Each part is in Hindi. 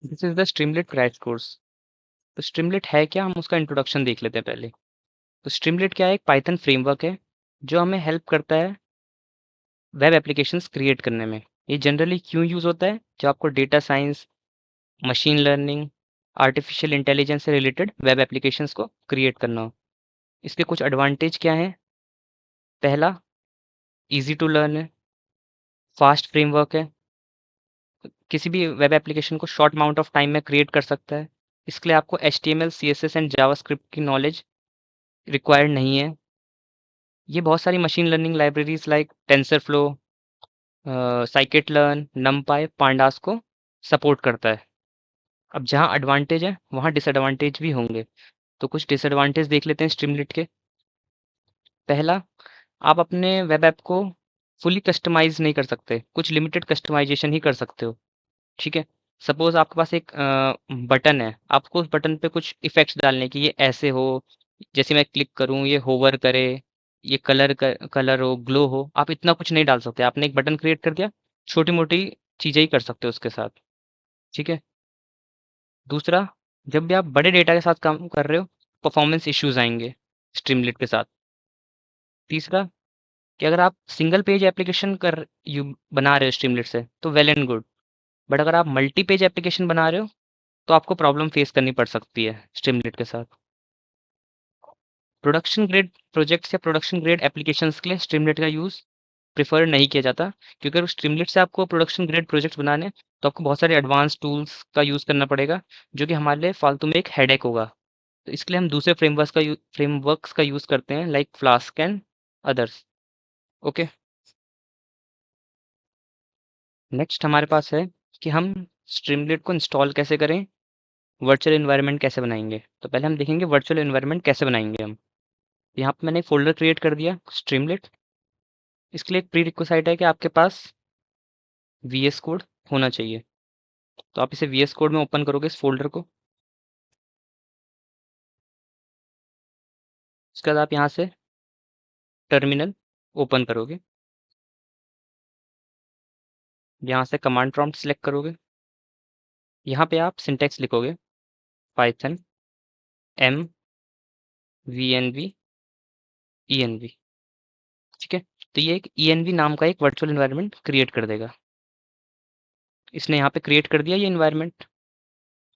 This is the Streamlit crash course. तो स्ट्रीमलेट है क्या, हम उसका इंट्रोडक्शन देख लेते हैं पहले। तो स्ट्रीमलेट क्या है, एक पाइथन फ्रेमवर्क है जो हमें हेल्प करता है वेब एप्लीकेशंस क्रिएट करने में। ये जनरली क्यों यूज़ होता है, जब आपको data science, machine learning, artificial intelligence से रिलेटेड वेब एप्लीकेशंस को क्रिएट करना हो। इसके कुछ एडवांटेज क्या हैं? पहला, इजी टू लर्न है, फास्ट फ्रेमवर्क है, किसी भी वेब एप्लीकेशन को शॉर्ट अमाउंट ऑफ टाइम में क्रिएट कर सकता है। इसके लिए आपको HTML, CSS एंड जावास्क्रिप्ट की नॉलेज रिक्वायर्ड नहीं है। ये बहुत सारी machine learning libraries like TensorFlow, scikit learn, नमपाई, pandas को सपोर्ट करता है। अब जहाँ एडवांटेज है वहाँ डिसएडवांटेज भी होंगे। तो कुछ डिसएडवांटेज देख लेते हैं स्ट्रीमलीट के। पहला, आप अपने वेब ऐप को फुली कस्टमाइज नहीं कर सकते, कुछ लिमिटेड कस्टमाइजेशन ही कर सकते हो। ठीक है। सपोज आपके पास एक बटन है, आपको उस बटन पे कुछ इफेक्ट्स डालने की, ये ऐसे हो, जैसे मैं क्लिक करूं ये होवर करे, ये कलर हो, ग्लो हो, आप इतना कुछ नहीं डाल सकते। आपने एक बटन क्रिएट कर दिया, छोटी मोटी चीजें ही कर सकते हो उसके साथ। ठीक है। दूसरा, जब भी आप बड़े डेटा के साथ काम कर रहे हो, परफॉर्मेंस इश्यूज आएंगे स्ट्रीमलीट के साथ। तीसरा, कि अगर आप सिंगल पेज एप्लीकेशन कर यू बना रहे हो स्ट्रीमलीट से तो वेल एंड गुड, बट अगर आप मल्टी पेज एप्लीकेशन बना रहे हो तो आपको प्रॉब्लम फेस करनी पड़ सकती है स्ट्रीमलीट के साथ। प्रोडक्शन ग्रेड प्रोजेक्ट्स या प्रोडक्शन ग्रेड एप्लीकेशंस के लिए स्ट्रीमलीट का यूज़ प्रेफर नहीं किया जाता, क्योंकि अगर स्ट्रीमलीट से आपको प्रोडक्शन ग्रेड प्रोजेक्ट्स बनाने हैं, तो आपको बहुत सारे एडवांस टूल्स का यूज़ करना पड़ेगा, जो कि हमारे लिए फालतू में एक हेडेक होगा। तो इसके लिए हम दूसरे फ्रेमवर्क्स का यूज़ करते हैं, like flask and others. Okay. Next हमारे पास है कि हम स्ट्रीमलीट को इंस्टॉल कैसे करें, वर्चुअल एनवायरनमेंट कैसे बनाएंगे। तो पहले हम देखेंगे वर्चुअल एनवायरनमेंट कैसे बनाएंगे हम। यहाँ पे मैंने एक फ़ोल्डर क्रिएट कर दिया स्ट्रीमलीट। इसके लिए एक प्री रिक्विसाइट है कि आपके पास VS कोड होना चाहिए। तो आप इसे VS कोड में ओपन करोगे इस फ़ोल्डर को। उसके बाद आप यहाँ से टर्मिनल ओपन करोगे। यहाँ से कमांड प्रॉम्प्ट सेलेक्ट करोगे। यहाँ पे आप सिंटैक्स लिखोगे, पाइथन MVNV ENV। ठीक है। तो ये एक ENV नाम का एक वर्चुअल एनवायरनमेंट क्रिएट कर देगा। इसने यहाँ पे क्रिएट कर दिया ये एनवायरनमेंट।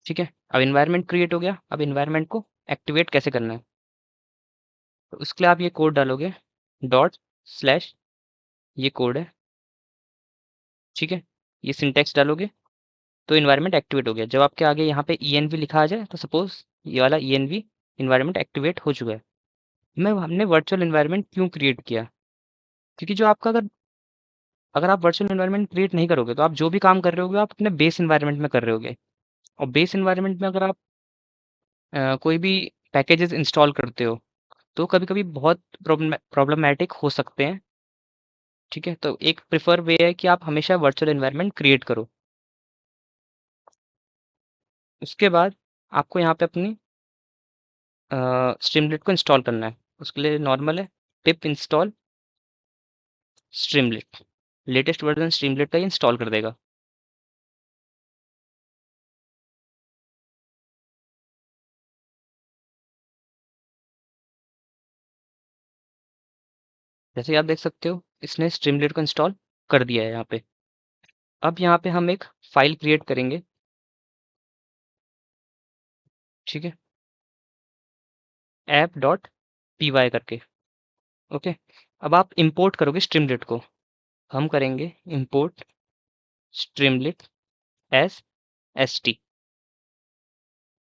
ठीक है। अब एनवायरनमेंट क्रिएट हो गया, अब एनवायरनमेंट को एक्टिवेट कैसे करना है। तो उसके लिए आप ये कोड डालोगे, डॉट स्लैश, ये कोड है। ठीक है। ये सिंटैक्स डालोगे तो इन्वायरमेंट एक्टिवेट हो गया। जब आपके आगे यहाँ पे ENV लिखा आ जाए तो सपोज ये वाला ENV इन्वायरमेंट एक्टिवेट हो चुका है। मैं हमने वर्चुअल इन्वायरमेंट क्यों क्रिएट किया, क्योंकि जो आपका अगर अगर आप वर्चुअल इन्वायरमेंट क्रिएट नहीं करोगे तो आप जो भी काम कर रहे होगे आप अपने बेस इन्वायरमेंट में कर रहे होगे। और बेस इन्वायरमेंट में अगर आप कोई भी पैकेजेस इंस्टॉल करते हो तो कभी कभी बहुत प्रॉब्लमैटिक हो सकते हैं। ठीक है। तो एक प्रिफर वे है कि आप हमेशा वर्चुअल इन्वायरमेंट क्रिएट करो। उसके बाद आपको यहाँ पे अपनी स्ट्रीमलेट को इंस्टॉल करना है। उसके लिए नॉर्मल है, पिप install Streamlit. Latest version Streamlit का ही इंस्टॉल कर देगा। जैसे आप देख सकते हो इसने स्ट्रीमलेट को इंस्टॉल कर दिया है यहाँ पे। अब यहाँ पे हम एक फाइल क्रिएट करेंगे। ठीक है। app.py करके। ओके। अब आप इंपोर्ट करोगे स्ट्रीमलेट को। हम करेंगे इंपोर्ट स्ट्रीमलेट एस ST।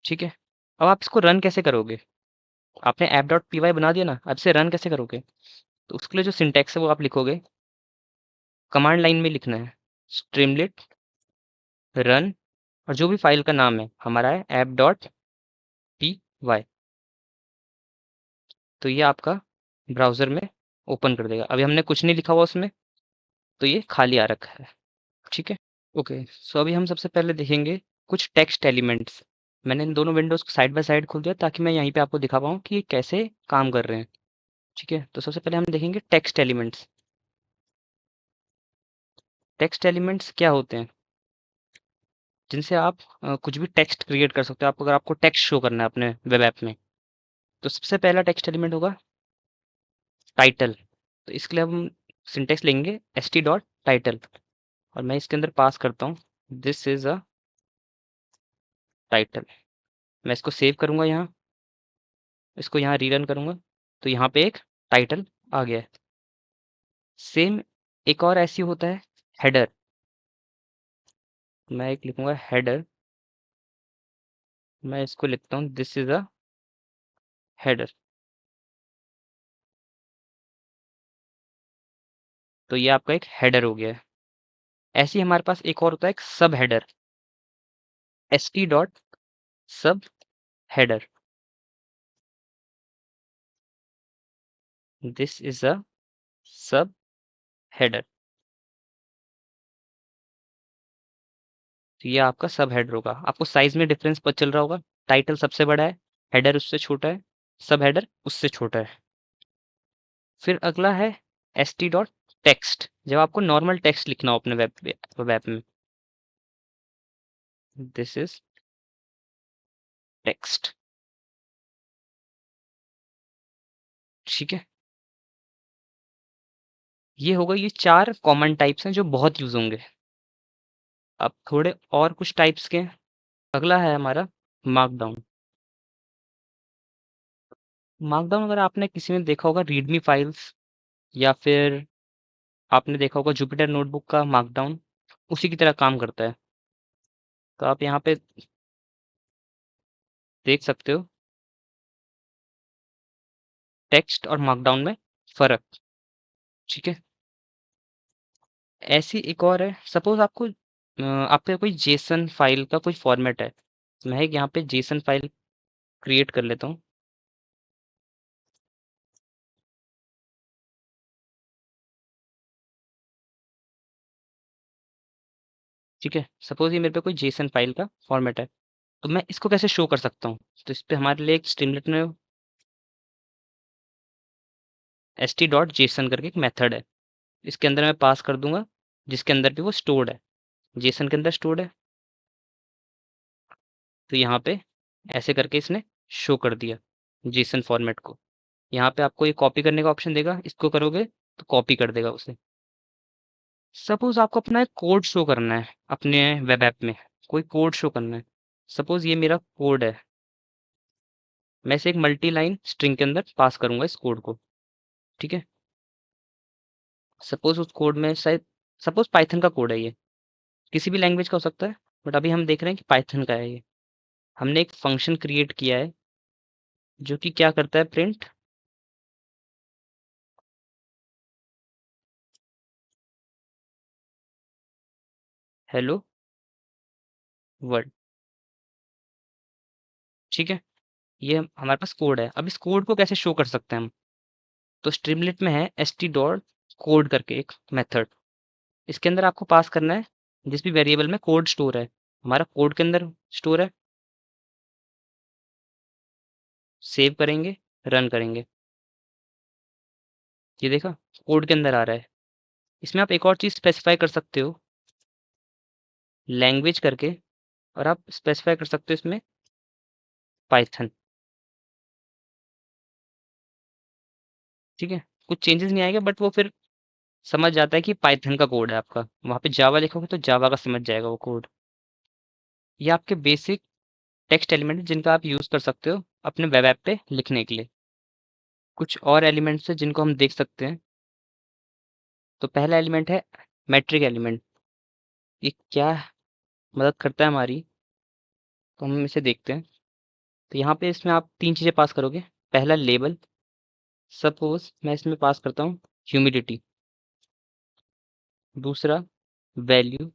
ठीक है। अब आप इसको रन कैसे करोगे, आपने app.py बना दिया ना, अब इसे रन कैसे करोगे। तो उसके लिए जो सिंटैक्स है वो आप लिखोगे, कमांड लाइन में लिखना है स्ट्रीमलेट रन, और जो भी फाइल का नाम है हमारा है app.py। तो ये आपका ब्राउज़र में ओपन कर देगा। अभी हमने कुछ नहीं लिखा हुआ उसमें, तो ये खाली आ रखा है। ठीक है। ओके। सो अभी हम सबसे पहले देखेंगे कुछ टेक्स्ट एलिमेंट्स। मैंने इन दोनों विंडोज़ को साइड बाय साइड खोल दिया ताकि मैं यहीं पे आपको दिखा पाऊँ कि ये कैसे काम कर रहे हैं। ठीक है। तो सबसे पहले हम देखेंगे टेक्स्ट एलिमेंट्स। टेक्स्ट एलिमेंट्स क्या होते हैं। जिनसे आप कुछ भी टेक्स्ट क्रिएट कर सकते हो। आप अगर आपको टेक्स्ट शो करना है अपने वेब ऐप में, तो सबसे पहला टेक्स्ट एलिमेंट होगा टाइटल। तो इसके लिए हम सिंटेक्स लेंगे st.title और मैं इसके अंदर पास करता हूँ दिस इज अ टाइटल। मैं इसको सेव करूँगा यहाँ, इसको यहाँ रीरन करूँगा, तो यहाँ पे एक टाइटल आ गया है। सेम एक और ऐसी होता है हेडर। मैं एक लिखूँगा हेडर, मैं इसको लिखता हूँ दिस इज अ हेडर। तो ये आपका एक हेडर हो गया है। ऐसे ही हमारे पास एक और होता है एक सब हेडर, st.सब header. This is a sub header. तो ये आपका सब हेडर होगा। आपको साइज में डिफरेंस पता चल रहा होगा, टाइटल सबसे बड़ा है, हेडर उससे छोटा है, सब हेडर उससे छोटा है। फिर अगला है st.text। जब आपको नॉर्मल टेक्स्ट लिखना हो अपने वेब में, दिस इज टेक्स्ट। ठीक है, ये होगा, ये 4 कॉमन टाइप्स हैं जो बहुत यूज होंगे। अब थोड़े और कुछ टाइप्स के हैं। अगला है हमारा मार्कडाउन। मार्कडाउन अगर आपने किसी में देखा होगा रीडमी फाइल्स, या फिर आपने देखा होगा जुपिटर नोटबुक का मार्कडाउन, उसी की तरह काम करता है। तो आप यहाँ पे देख सकते हो टेक्स्ट और मार्कडाउन में फ़र्क। ठीक है, ऐसी एक और है, सपोज़ आपको आपका कोई जेसन फाइल का कोई फॉर्मेट है। मैं एक यहाँ पे जेसन फाइल क्रिएट कर लेता हूँ। ठीक है, सपोज़ ये मेरे पे कोई जेसन फाइल का फॉर्मेट है, तो मैं इसको कैसे शो कर सकता हूँ? तो इस पे हमारे लिए एक स्ट्रीमलेट में st.json करके एक मेथड है। इसके अंदर मैं पास कर दूँगा, जिसके अंदर भी वो स्टोर्ड है, जेसन के अंदर स्टोर्ड है। तो यहाँ पे ऐसे करके इसने शो कर दिया जेसन फॉर्मेट को। यहाँ पे आपको ये कॉपी करने का ऑप्शन देगा, इसको करोगे तो कॉपी कर देगा उसे। सपोज़ आपको अपना एक कोड शो करना है अपने वेब ऐप में, कोई कोड शो करना है। सपोज़ ये मेरा कोड है, मैं इसे एक मल्टी लाइन स्ट्रिंग के अंदर पास करूँगा इस कोड को। ठीक है, सपोज़ उस कोड में शायद सपोज़ पाइथन का कोड है ये, किसी भी लैंग्वेज का हो सकता है, बट अभी हम देख रहे हैं कि पाइथन का है ये। हमने एक फंक्शन क्रिएट किया है जो कि क्या करता है, प्रिंट हेलो वर्ल्ड। ठीक है, ये हमारे पास कोड है। अब इस कोड को कैसे शो कर सकते हैं हम? तो स्ट्रीमलेट में है st.कोड करके एक मेथड। इसके अंदर आपको पास करना है जिस भी वेरिएबल में कोड स्टोर है, हमारा कोड के अंदर स्टोर है। सेव करेंगे, रन करेंगे, ये देखा कोड के अंदर आ रहा है। इसमें आप एक और चीज़ स्पेसिफाई कर सकते हो, लैंग्वेज करके, और आप स्पेसिफाई कर सकते हो इसमें पाइथन। ठीक है, कुछ चेंजेस नहीं आएगा, बट वो फिर समझ जाता है कि पाइथन का कोड है आपका। वहाँ पे जावा लिखोगे तो जावा का समझ जाएगा वो कोड। ये आपके बेसिक टेक्स्ट एलिमेंट है जिनका आप यूज़ कर सकते हो अपने वेब ऐप पे लिखने के लिए। कुछ और एलिमेंट्स हैं जिनको हम देख सकते हैं। तो पहला एलिमेंट है मैट्रिक एलिमेंट। ये क्या मदद करता है हमारी, तो हम इसे देखते हैं। तो यहाँ पे इसमें आप 3 चीज़ें पास करोगे। पहला लेबल, सपोज़ मैं इसमें पास करता हूँ ह्यूमिडिटी। दूसरा वैल्यू,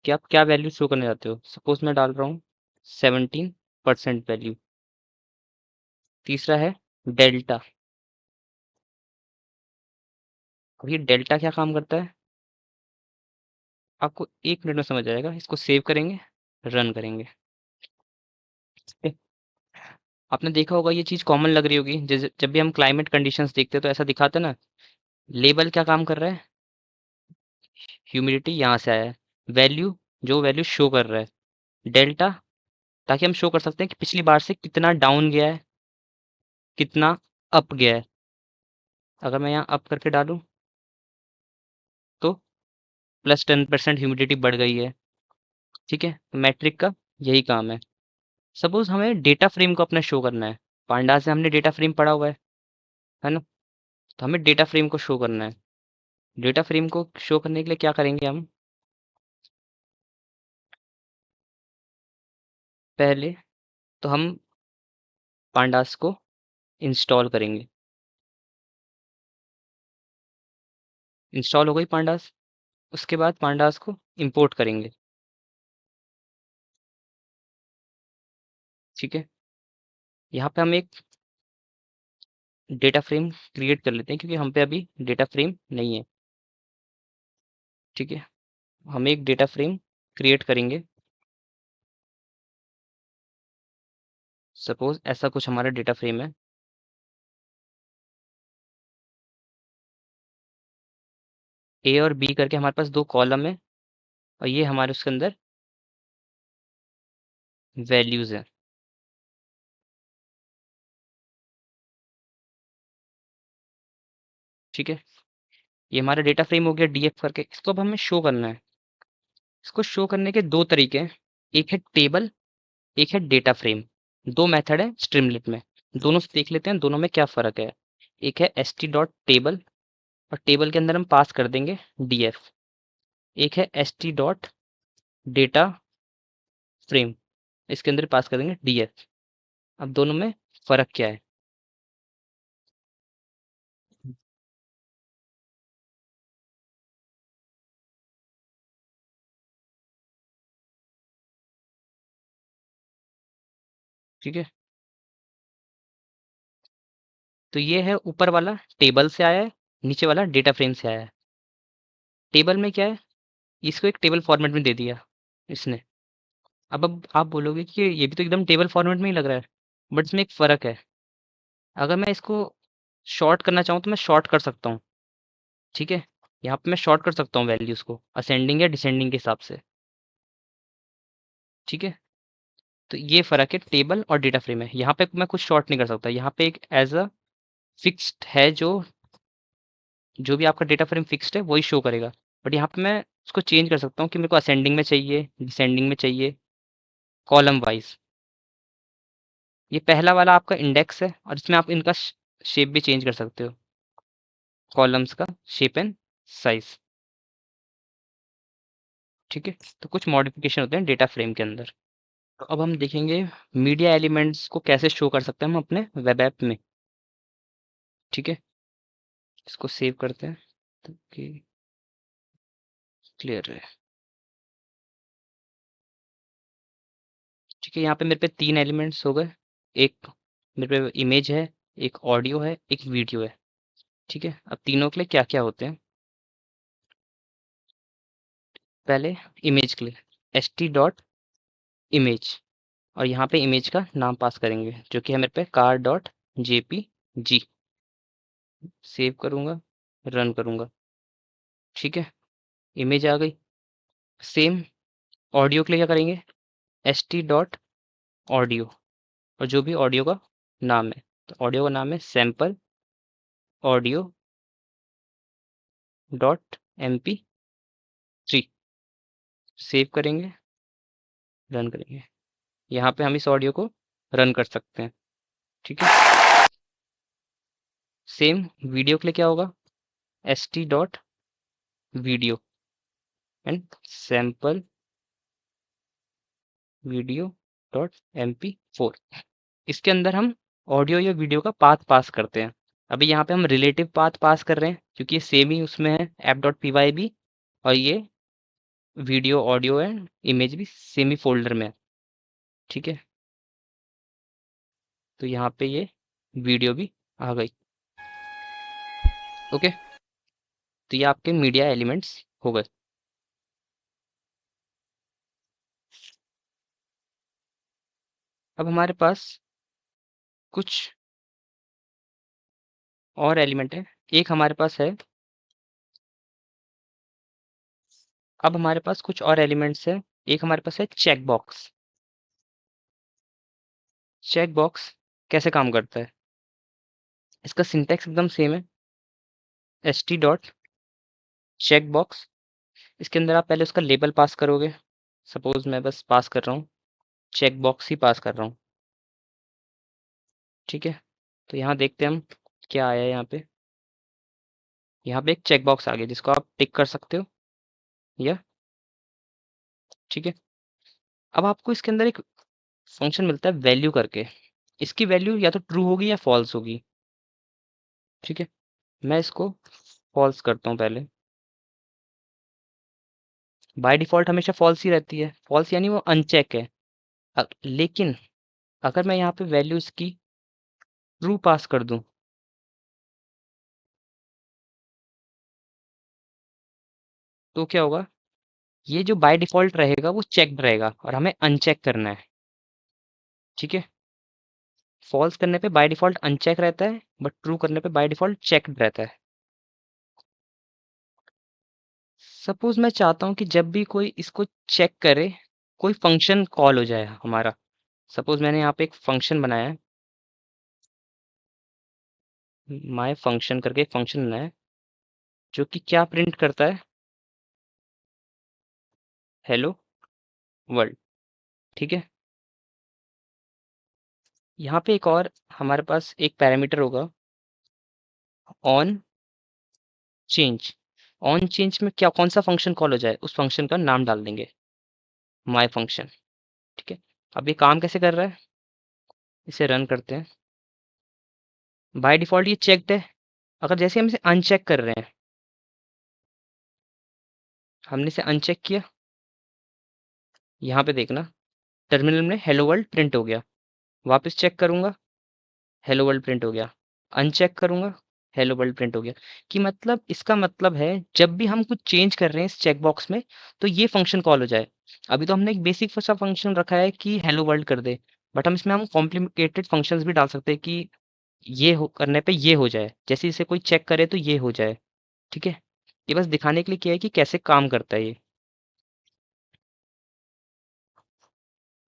कि आप क्या वैल्यू शो करना चाहते हो। सपोज़ मैं डाल रहा हूँ 17% वैल्यू। तीसरा है डेल्टा। अब ये डेल्टा क्या काम करता है आपको 1 मिनट में समझ आएगा। इसको सेव करेंगे, रन करेंगे। ठीक है? आपने देखा होगा ये चीज़ कॉमन लग रही होगी, जैसे जब भी हम क्लाइमेट कंडीशंस देखते हैं तो ऐसा दिखाता है ना। लेबल क्या काम कर रहा है, ह्यूमिडिटी यहाँ से आया है, वैल्यू जो वैल्यू शो कर रहा है। डेल्टा, ताकि हम शो कर सकते हैं कि पिछली बार से कितना डाउन गया है, कितना अप गया है। अगर मैं यहाँ अप करके डालूँ तो +10% ह्यूमिडिटी बढ़ गई है। ठीक है, मैट्रिक का यही काम है। सपोज हमें डेटा फ्रेम को अपना शो करना है। पांडा से हमने डेटा फ्रेम पढ़ा हुआ है ना? तो हमें डेटा फ्रेम को शो करना है। डेटा फ्रेम को शो करने के लिए क्या करेंगे हम? पहले तो हम पांडास को इंस्टॉल करेंगे। इंस्टॉल हो गई पांडास। उसके बाद पांडास को इंपोर्ट करेंगे। ठीक है, यहाँ पे हम एक डेटा फ्रेम क्रिएट कर लेते हैं क्योंकि हम पे अभी डेटा फ्रेम नहीं है। ठीक है, हम एक डेटा फ्रेम क्रिएट करेंगे। सपोज ऐसा कुछ हमारा डेटा फ्रेम है। ए और बी करके हमारे पास 2 कॉलम है और ये हमारे उसके अंदर वैल्यूज है। ठीक है, ये हमारा डेटा फ्रेम हो गया डीएफ करके। इसको अब हमें शो करना है। इसको शो करने के 2 तरीके हैं। एक है टेबल, एक है डेटा फ्रेम। 2 मेथड है स्ट्रीमलीट में। दोनों से देख लेते हैं दोनों में क्या फ़र्क है। एक है st.table और टेबल के अंदर हम पास कर देंगे df। एक है st.data फ्रेम, इसके अंदर पास कर देंगे df। अब दोनों में फ़र्क क्या है? ठीक है, तो ये है ऊपर वाला टेबल से आया है, नीचे वाला डेटा फ्रेम से आया है। टेबल में क्या है? इसको एक टेबल फॉर्मेट में दे दिया इसने। अब आप बोलोगे कि ये भी तो एकदम टेबल फॉर्मेट में ही लग रहा है, बट इसमें एक फ़र्क है। अगर मैं इसको शॉर्ट करना चाहूँ तो मैं शॉर्ट कर सकता हूँ। ठीक है, यहाँ पे मैं शॉर्ट कर सकता हूँ वैल्यूज़ को असेंडिंग या डिसेंडिंग के हिसाब से। ठीक है, तो ये फ़र्क है टेबल और डेटा फ्रेम में। यहाँ पे मैं कुछ शॉर्ट नहीं कर सकता। यहाँ पे एक एज अ फिक्स्ड है, जो भी आपका डेटा फ्रेम फिक्स्ड है वही शो करेगा। बट यहाँ पे मैं उसको चेंज कर सकता हूँ कि मेरे को असेंडिंग में चाहिए, डिसेंडिंग में चाहिए, कॉलम वाइज। ये पहला वाला आपका इंडेक्स है और इसमें आप इनका शेप भी चेंज कर सकते हो, कॉलम्स का शेप एंड साइज। ठीक है, तो कुछ मॉडिफिकेशन होते हैं डेटा फ्रेम के अंदर। तो अब हम देखेंगे मीडिया एलिमेंट्स को कैसे शो कर सकते हैं हम अपने वेब ऐप में। ठीक है, इसको सेव करते हैं ताकि क्लियर रहे। ठीक है, यहाँ पे मेरे पे 3 एलिमेंट्स हो गए। एक मेरे पे इमेज है, एक ऑडियो है, एक वीडियो है। ठीक है, अब तीनों के लिए क्या क्या होते हैं? पहले इमेज के लिए st.image, और यहाँ पे इमेज का नाम पास करेंगे जो कि है मेरे पे car.jpg। सेव करूँगा, रन करूँगा। ठीक है, इमेज आ गई। सेम ऑडियो के लिए क्या करेंगे? st.audio, और जो भी ऑडियो का नाम है, तो ऑडियो का नाम है सैम्पल ऑडियो .mp3। सेव करेंगे, रन करेंगे। यहाँ पे हम इस ऑडियो को रन कर सकते हैं। ठीक है, सेम वीडियो के लिए क्या होगा? st.video and sample video.mp4। इसके अंदर हम ऑडियो या वीडियो का पाथ पास करते हैं। अभी यहाँ पे हम रिलेटिव पाथ पास कर रहे हैं क्योंकि ये सेम ही उसमें है app.py भी, और ये वीडियो ऑडियो एंड इमेज भी सेम ही फोल्डर में है। ठीक है, तो यहाँ पे ये वीडियो भी आ गई। ओके, तो ये आपके मीडिया एलिमेंट्स हो गए। अब हमारे पास कुछ और एलिमेंट है। एक हमारे पास है अब हमारे पास कुछ और एलिमेंट्स है। एक हमारे पास है चेक बॉक्स। चेक बॉक्स कैसे काम करता है? इसका सिंटैक्स एकदम सेम है। S T dot check box. इसके अंदर आप पहले उसका लेबल पास करोगे। सपोज मैं बस पास कर रहा हूँ, चेक बॉक्स ही पास कर रहा हूँ। ठीक है, तो यहाँ देखते हैं हम क्या आया है। यहाँ पे एक चेक बॉक्स आ गया जिसको आप टिक कर सकते हो। या ठीक है, अब आपको इसके अंदर एक फंक्शन मिलता है वैल्यू करके। इसकी वैल्यू या तो ट्रू होगी या फॉल्स होगी। ठीक है, मैं इसको फॉल्स करता हूँ पहले। बाय डिफ़ॉल्ट हमेशा फॉल्स ही रहती है। फॉल्स यानी वो अनचेक है। लेकिन अगर मैं यहाँ पे वैल्यू इसकी ट्रू पास कर दूँ, तो क्या होगा? ये जो बाय डिफ़ॉल्ट रहेगा वो चेक्ड रहेगा और हमें अनचेक करना है। ठीक है? फॉल्स करने पे बाय डिफ़ॉल्ट अनचेक रहता है, बट ट्रू करने पे बाय डिफ़ॉल्ट चेक्ड रहता है। सपोज़ मैं चाहता हूँ कि जब भी कोई इसको चेक करे, कोई फंक्शन कॉल हो जाए हमारा। सपोज़ मैंने यहाँ पे एक फंक्शन बनाया है, माय फंक्शन करके एक फंक्शन बनाया है, जो कि क्या प्रिंट करता है? Hello world. ठीक है? यहाँ पे एक और हमारे पास एक पैरामीटर होगा, ऑन चेंज। ऑन चेंज में क्या कौन सा फंक्शन कॉल हो जाए, उस फंक्शन का नाम डाल देंगे, माय फंक्शन। ठीक है, अब ये काम कैसे कर रहा है? इसे रन करते हैं। बाय डिफ़ॉल्ट ये चेक्ड है। अगर जैसे हम इसे अनचेक कर रहे हैं, हमने इसे अनचेक किया, यहाँ पे देखना टर्मिनल में हेलो वर्ल्ड प्रिंट हो गया। वापस चेक करूँगा, हेलो वर्ल्ड प्रिंट हो गया। अनचेक करूँगा, हेलो वर्ल्ड प्रिंट हो गया। कि मतलब इसका मतलब है जब भी हम कुछ चेंज कर रहे हैं इस चेक बॉक्स में, तो ये फंक्शन कॉल हो जाए। अभी तो हमने एक बेसिक सा फंक्शन रखा है कि हेलो वर्ल्ड कर दे, बट हम कॉम्प्लिकेटेड फंक्शंस भी डाल सकते हैं कि ये हो करने पे ये हो जाए, जैसे इसे कोई चेक करे तो ये हो जाए। ठीक है, ये बस दिखाने के लिए किया है कि कैसे काम करता है ये।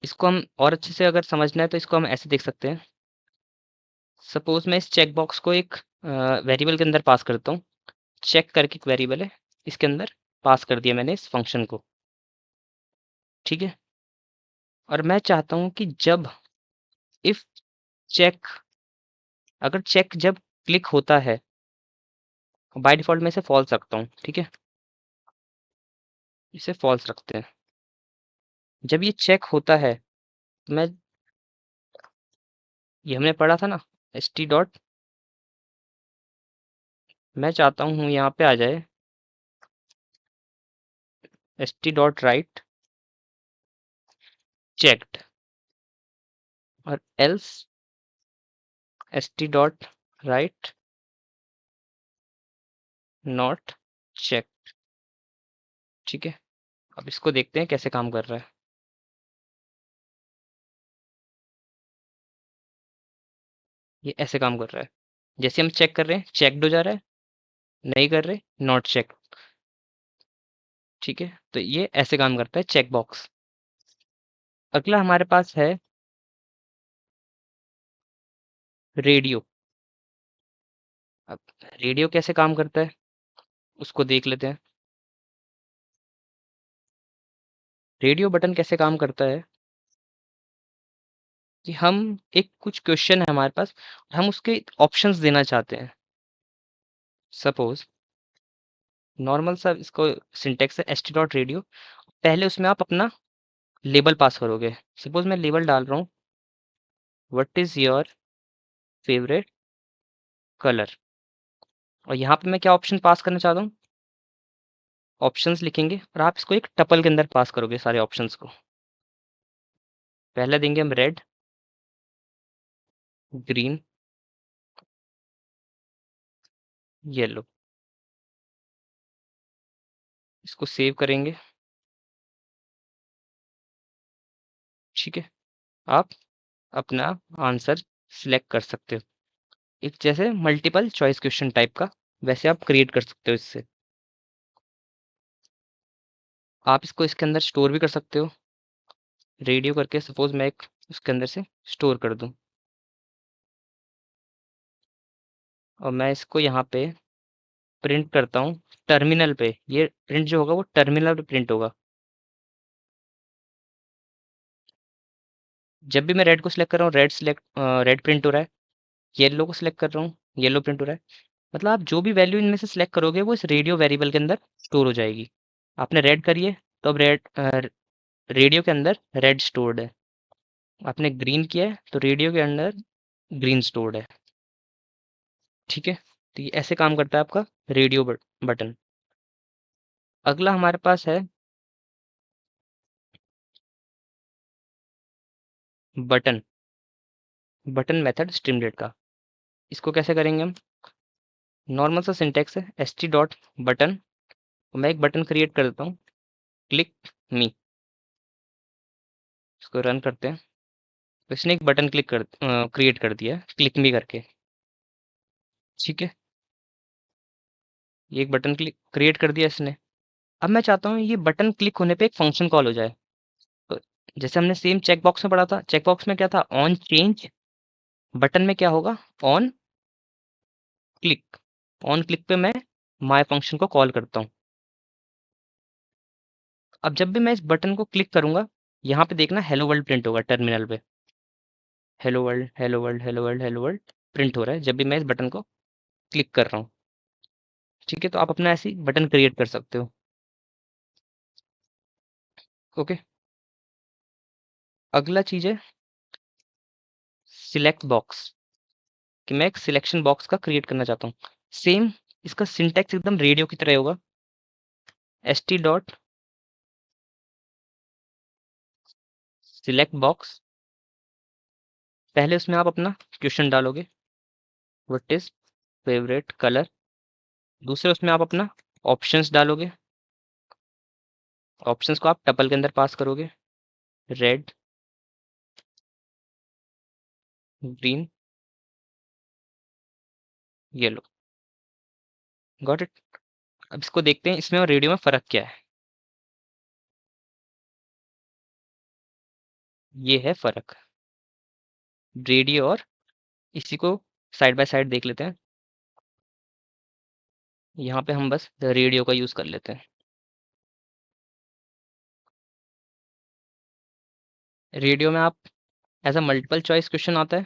इसको हम और अच्छे से अगर समझना है तो इसको हम ऐसे देख सकते हैं। सपोज मैं इस चेक बॉक्स को एक वेरिएबल के अंदर पास करता हूँ। चेक करके एक वेरिएबल है, इसके अंदर पास कर दिया मैंने इस फंक्शन को। ठीक है, और मैं चाहता हूँ कि जब इफ चेक अगर चेक जब क्लिक होता है, बाय डिफ़ॉल्ट मैं इसे फॉल्स रखता हूँ। ठीक है, इसे फॉल्स रखते हैं। जब ये चेक होता है तो ये हमने पढ़ा था ना, एस टी डॉट, मैं चाहता हूँ यहाँ पे आ जाए S T dot right checked, और else S T dot right not check. ठीक है, अब इसको देखते हैं कैसे काम कर रहा है। ये ऐसे काम कर रहा है, जैसे हम चेक कर रहे हैं चेक्ड हो जा रहा है, नहीं कर रहे नॉट चेक। ठीक है, तो ये ऐसे काम करता है चेक बॉक्स। अगला हमारे पास है रेडियो। अब रेडियो कैसे काम करता है उसको देख लेते हैं। रेडियो बटन कैसे काम करता है कि हम एक कुछ क्वेश्चन है हमारे पास, हम उसके ऑप्शंस देना चाहते हैं। सपोज नॉर्मल सा इसको सिंटेक्स है एस टी डॉट रेडियो। पहले उसमें आप अपना लेबल पास करोगे। सपोज मैं लेबल डाल रहा हूँ, what is your favourite colour, और यहाँ पे मैं क्या ऑप्शन पास करना चाहता हूँ, ऑप्शंस लिखेंगे और आप इसको एक टपल के अंदर पास करोगे सारे ऑप्शंस को। पहले देंगे हम रेड, ग्रीन, येलो। इसको सेव करेंगे। ठीक है, आप अपना आंसर सिलेक्ट कर सकते हो। एक जैसे मल्टीपल चॉइस क्वेश्चन टाइप का, वैसे आप क्रिएट कर सकते हो इससे। आप इसको इसके अंदर स्टोर भी कर सकते हो, रेडियो करके सपोज़ मैं एक उसके अंदर से स्टोर कर दूँ और मैं इसको यहाँ पे प्रिंट करता हूँ टर्मिनल पे। ये प्रिंट जो होगा वो टर्मिनल पे प्रिंट होगा। जब भी मैं रेड को सिलेक्ट कर रहा हूँ, रेड प्रिंट हो रहा है, येलो को सिलेक्ट कर रहा हूँ, येलो प्रिंट हो रहा है। मतलब आप जो भी वैल्यू इनमें से सिलेक्ट करोगे वो इस रेडियो वेरिएबल के अंदर स्टोर हो जाएगी। आपने रेड करी है तो अब रेडियो के अंदर रेड स्टोर्ड है। आपने ग्रीन किया है तो रेडियो के अंदर ग्रीन स्टोर्ड है। ठीक है, तो ये ऐसे काम करता है आपका रेडियो बटन। अगला हमारे पास है बटन बटन मेथड स्ट्रीमलेट का। इसको कैसे करेंगे हम? नॉर्मल सा सिंटेक्स है st.button। मैं एक बटन क्रिएट कर देता हूँ, क्लिक मी। इसको रन करते हैं तो इसने एक बटन क्रिएट कर दिया है क्लिक मी करके। ठीक है, ये एक बटन क्लिक क्रिएट कर दिया इसने। अब मैं चाहता हूँ ये बटन क्लिक होने पे एक फंक्शन कॉल हो जाए। तो जैसे हमने सेम चेक बॉक्स में पढ़ा था, चेक बॉक्स में क्या था? On change. बटन में क्या होगा? On click. ऑन क्लिक पे मैं माय फंक्शन को कॉल करता हूँ। अब जब भी मैं इस बटन को क्लिक करूंगा, यहाँ पे देखना हेलो वर्ल्ड प्रिंट होगा टर्मिनल पे। Hello world, hello world, hello world, hello world print हो रहा है जब भी मैं इस बटन को क्लिक कर रहा हूँ। ठीक है, तो आप अपना ऐसी बटन क्रिएट कर सकते हो। ओके, अगला चीज है सिलेक्ट बॉक्स, कि मैं एक सिलेक्शन बॉक्स का क्रिएट करना चाहता हूँ। सेम इसका सिंटैक्स एकदम रेडियो की तरह होगा। st dot select box. पहले उसमें आप अपना क्वेश्चन डालोगे, व्हाट इज फेवरेट कलर। दूसरे उसमें आप अपना ऑप्शंस डालोगे। ऑप्शंस को आप टपल के अंदर पास करोगे, red, green, yellow. Got it. अब इसको देखते हैं इसमें और रेडियो में फ़र्क क्या है। ये है फ़र्क, रेडियो और इसी को साइड बाय साइड देख लेते हैं। यहाँ पे हम बस रेडियो का यूज़ कर लेते हैं। रेडियो में आप as a multiple choice question आता है।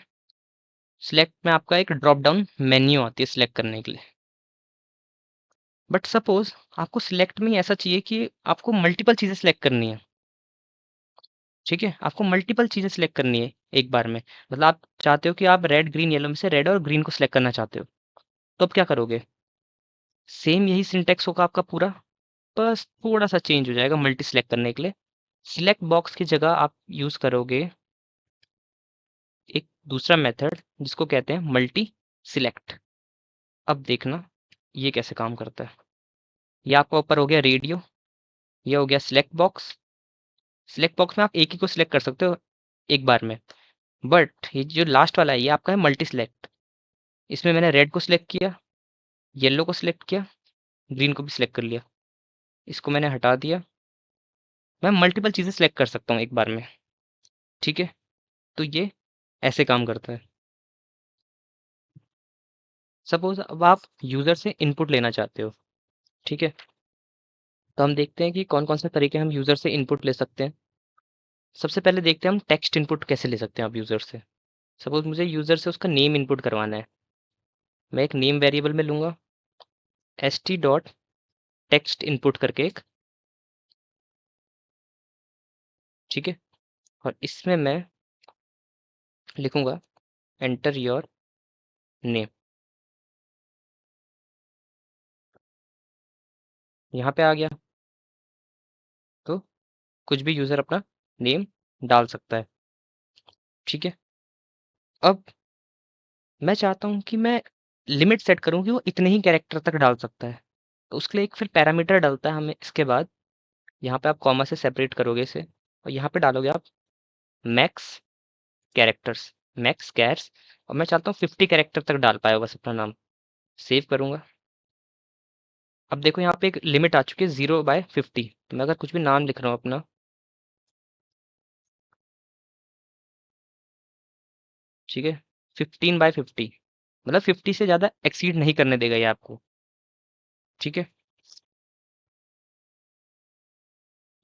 सिलेक्ट में आपका एक ड्रॉप डाउन मेन्यू आती है सिलेक्ट करने के लिए। बट सपोज़ आपको सिलेक्ट में ही ऐसा चाहिए कि आपको मल्टीपल चीज़ें सिलेक्ट करनी है। ठीक है, आपको मल्टीपल चीज़ें सिलेक्ट करनी है एक बार में। मतलब आप चाहते हो कि आप रेड, ग्रीन, येलो में से रेड और ग्रीन को सिलेक्ट करना चाहते हो। तो अब क्या करोगे? सेम यही सिंटैक्स होगा आपका पूरा, बस थोड़ा-सा चेंज हो जाएगा मल्टी सिलेक्ट करने के लिए। सिलेक्ट बॉक्स की जगह आप यूज़ करोगे एक दूसरा मेथड जिसको कहते हैं मल्टी सिलेक्ट। अब देखना ये कैसे काम करता है। ये आपका ऊपर हो गया रेडियो, ये हो गया सिलेक्ट बॉक्स। सिलेक्ट बॉक्स में आप एक ही को सिलेक्ट कर सकते हो एक बार में। बट ये जो लास्ट वाला है ये आपका है मल्टी सिलेक्ट। इसमें मैंने रेड को सिलेक्ट किया, येलो को सिलेक्ट किया, ग्रीन को भी सिलेक्ट कर लिया। इसको मैंने हटा दिया। मैं मल्टीपल चीज़ें सिलेक्ट कर सकता हूँ एक बार में। ठीक है, तो ये ऐसे काम करता है। सपोज़ अब आप यूज़र से इनपुट लेना चाहते हो। ठीक है, तो हम देखते हैं कि कौन-कौन से तरीके हम यूज़र से इनपुट ले सकते हैं। सबसे पहले देखते हैं हम टेक्स्ट इनपुट कैसे ले सकते हैं आप यूज़र से। सपोज़ मुझे यूज़र से उसका नेम इनपुट करवाना है। मैं एक नेम वेरिएबल में लूँगा st डॉट टेक्स्ट इनपुट करके एक। ठीक है, और इसमें मैं लिखूँगा एंटर योर नेम। यहाँ पे आ गया, तो कुछ भी यूज़र अपना नेम डाल सकता है। ठीक है, अब मैं चाहता हूँ कि मैं लिमिट सेट करूँ कि वो इतने ही कैरेक्टर तक डाल सकता है। तो उसके लिए एक फिर पैरामीटर डलता है हमें इसके बाद। यहाँ पे आप कॉमा से सेपरेट करोगे इसे और यहाँ पे डालोगे आप मैक्स कैरेक्टर्स, मैक्स कैर्स। और मैं चाहता हूँ 50 कैरेक्टर तक डाल पाए बस अपना नाम। सेव करूँगा। अब देखो यहाँ पे एक लिमिट आ चुकी है 0/50। तो मैं अगर कुछ भी नाम लिख रहा हूँ अपना, ठीक है, 15/50, मतलब 50 से ज़्यादा एक्सीड नहीं करने देगा ये आपको। ठीक है,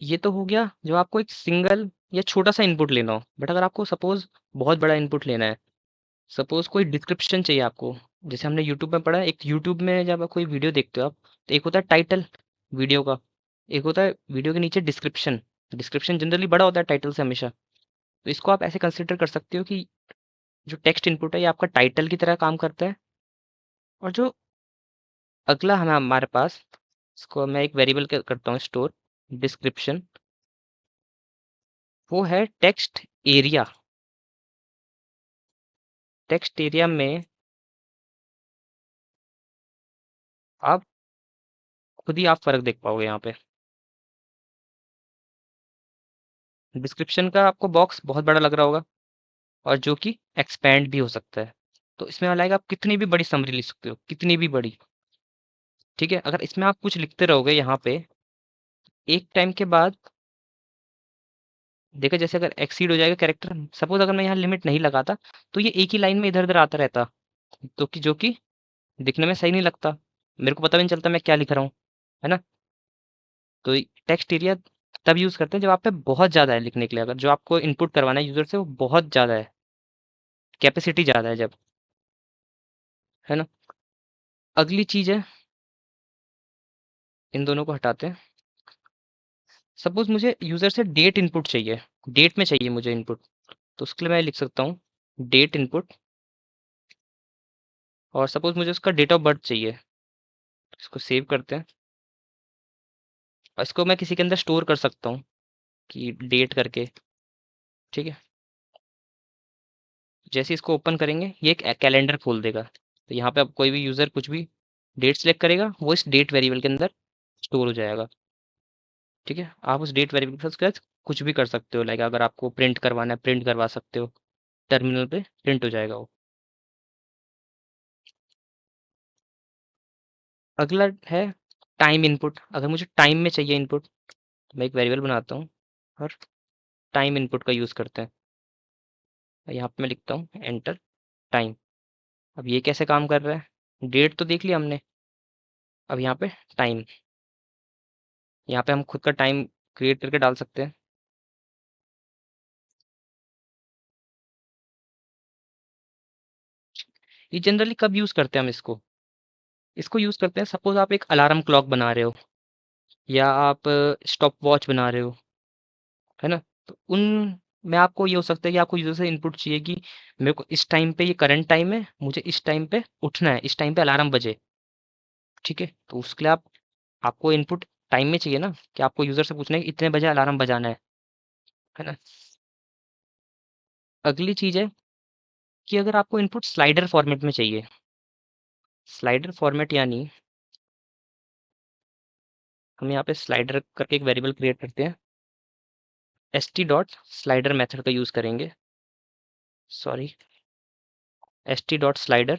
ये तो हो गया जो आपको एक सिंगल या छोटा सा इनपुट लेना हो। बट अगर आपको सपोज बहुत बड़ा इनपुट लेना है, सपोज कोई डिस्क्रिप्शन चाहिए आपको, जैसे हमने यूट्यूब में पढ़ा, एक यूट्यूब में जब आप कोई वीडियो देखते हो आप, तो एक होता है टाइटल वीडियो का, एक होता है वीडियो के नीचे डिस्क्रिप्शन। डिस्क्रिप्शन जनरली बड़ा होता है टाइटल से हमेशा। तो इसको आप ऐसे कंसिडर कर सकते हो कि जो टेक्स्ट इनपुट है ये आपका टाइटल की तरह काम करता है। और जो अगला है हमारे पास, इसको मैं एक वेरिएबल करता हूँ स्टोर, डिस्क्रिप्शन, वो है टेक्स्ट एरिया। टेक्स्ट एरिया में आप खुद ही आप फर्क देख पाओगे यहाँ पे। डिस्क्रिप्शन का आपको बॉक्स बहुत बड़ा लग रहा होगा, और जो कि एक्सपैंड भी हो सकता है। तो इसमें लाइक आप कितनी भी बड़ी समरी लिख सकते हो, कितनी भी बड़ी। ठीक है, अगर इसमें आप कुछ लिखते रहोगे यहाँ पे, एक टाइम के बाद देखा, जैसे अगर एक्सीड हो जाएगा कैरेक्टर, सपोज अगर मैं यहाँ लिमिट नहीं लगाता, तो ये एक ही लाइन में इधर उधर आता रहता, तो कि जो कि दिखने में सही नहीं लगता, मेरे को पता भी नहीं चलता मैं क्या लिख रहा हूँ, है ना। तो टेक्स्ट एरिया तब यूज करते हैं जब आप पे बहुत ज्यादा है लिखने के लिए, अगर जो आपको इनपुट करवाना है यूजर से वो बहुत ज्यादा है, कैपेसिटी ज्यादा है जब, है ना। अगली चीज है, इन दोनों को हटाते हैं। सपोज मुझे यूजर से डेट इनपुट चाहिए, डेट में चाहिए मुझे इनपुट, तो उसके लिए मैं लिख सकता हूँ डेट इनपुट। और सपोज मुझे उसका डेट ऑफ बर्थ चाहिए, इसको सेव करते हैं, और इसको मैं किसी के अंदर स्टोर कर सकता हूँ कि डेट करके। ठीक है, जैसे इसको ओपन करेंगे ये एक कैलेंडर खोल देगा, तो यहाँ पे अब कोई भी यूजर कुछ भी डेट सेलेक्ट करेगा, वो इस डेट वेरिएबल के अंदर स्टोर हो जाएगा। ठीक है, आप उस डेट वेरिएबल के साथ कुछ भी कर सकते हो, लाइक अगर आपको प्रिंट करवाना है प्रिंट करवा सकते हो, टर्मिनल पे प्रिंट हो जाएगा वो। अगला है टाइम इनपुट। अगर मुझे टाइम में चाहिए इनपुट, तो मैं एक वेरिएबल बनाता हूँ और टाइम इनपुट का यूज़ करते हैं। यहाँ पे मैं लिखता हूँ एंटर टाइम। अब ये कैसे काम कर रहा है, डेट तो देख लिया हमने, अब यहाँ पे टाइम, यहाँ पे हम खुद का टाइम क्रिएट करके डाल सकते हैं। ये जनरली कब यूज़ करते हैं हम इसको, इसको यूज़ करते हैं सपोज आप एक अलार्म क्लॉक बना रहे हो, या आप स्टॉप वॉच बना रहे हो, है ना। तो उन में आपको ये हो सकता है कि आपको यूजर से इनपुट चाहिए कि मेरे को इस टाइम पे, ये करंट टाइम है, मुझे इस टाइम पे उठना है, इस टाइम पे अलार्म बजे। ठीक है, तो उसके लिए आपको इनपुट टाइम में चाहिए ना, कि आपको यूजर से पूछना है कि इतने बजे अलार्म बजाना है ना। अगली चीज है कि अगर आपको इनपुट स्लाइडर फॉर्मेट में चाहिए, स्लाइडर फॉर्मेट यानी हम यहाँ पे स्लाइडर करके एक वेरिएबल क्रिएट करते हैं, st.slider मेथड का यूज करेंगे, सॉरी, st.slider।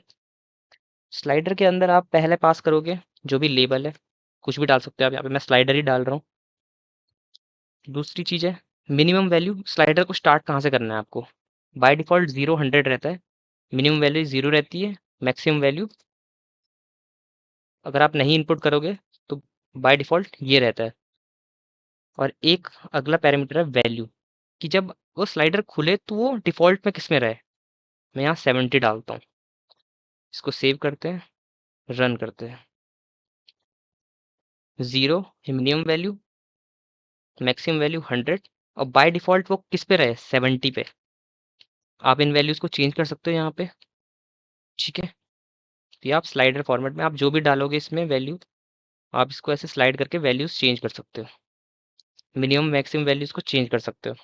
स्लाइडर के अंदर आप पहले पास करोगे जो भी लेबल है, कुछ भी डाल सकते हो आप, यहाँ पे मैं स्लाइडर ही डाल रहा हूँ। दूसरी चीज़ है मिनिमम वैल्यू, स्लाइडर को स्टार्ट कहाँ से करना है आपको। बाय डिफ़ॉल्ट 0 100 रहता है, मिनिमम वैल्यू 0 रहती है, मैक्सिमम वैल्यू अगर आप नहीं इनपुट करोगे तो बाय डिफ़ॉल्ट ये रहता है। और एक अगला पैरामीटर है वैल्यू, कि जब वो स्लाइडर खुले तो वो डिफ़ॉल्ट में किस में रहे। मैं यहाँ 70 डालता हूँ, इसको सेव करते हैं, रन करते हैं। 0 मिनिमम वैल्यू, मैक्सिमम वैल्यू 100, और बाय डिफ़ॉल्ट वो किस पे रहे, 70 पे। आप इन वैल्यूज़ को चेंज कर सकते हो यहाँ पे। ठीक है, तो ये आप स्लाइडर फॉर्मेट में आप जो भी डालोगे इसमें वैल्यू, आप इसको ऐसे स्लाइड करके वैल्यूज़ चेंज कर सकते हो, मिनिमम मैक्सिमम वैल्यूज़ को चेंज कर सकते हो।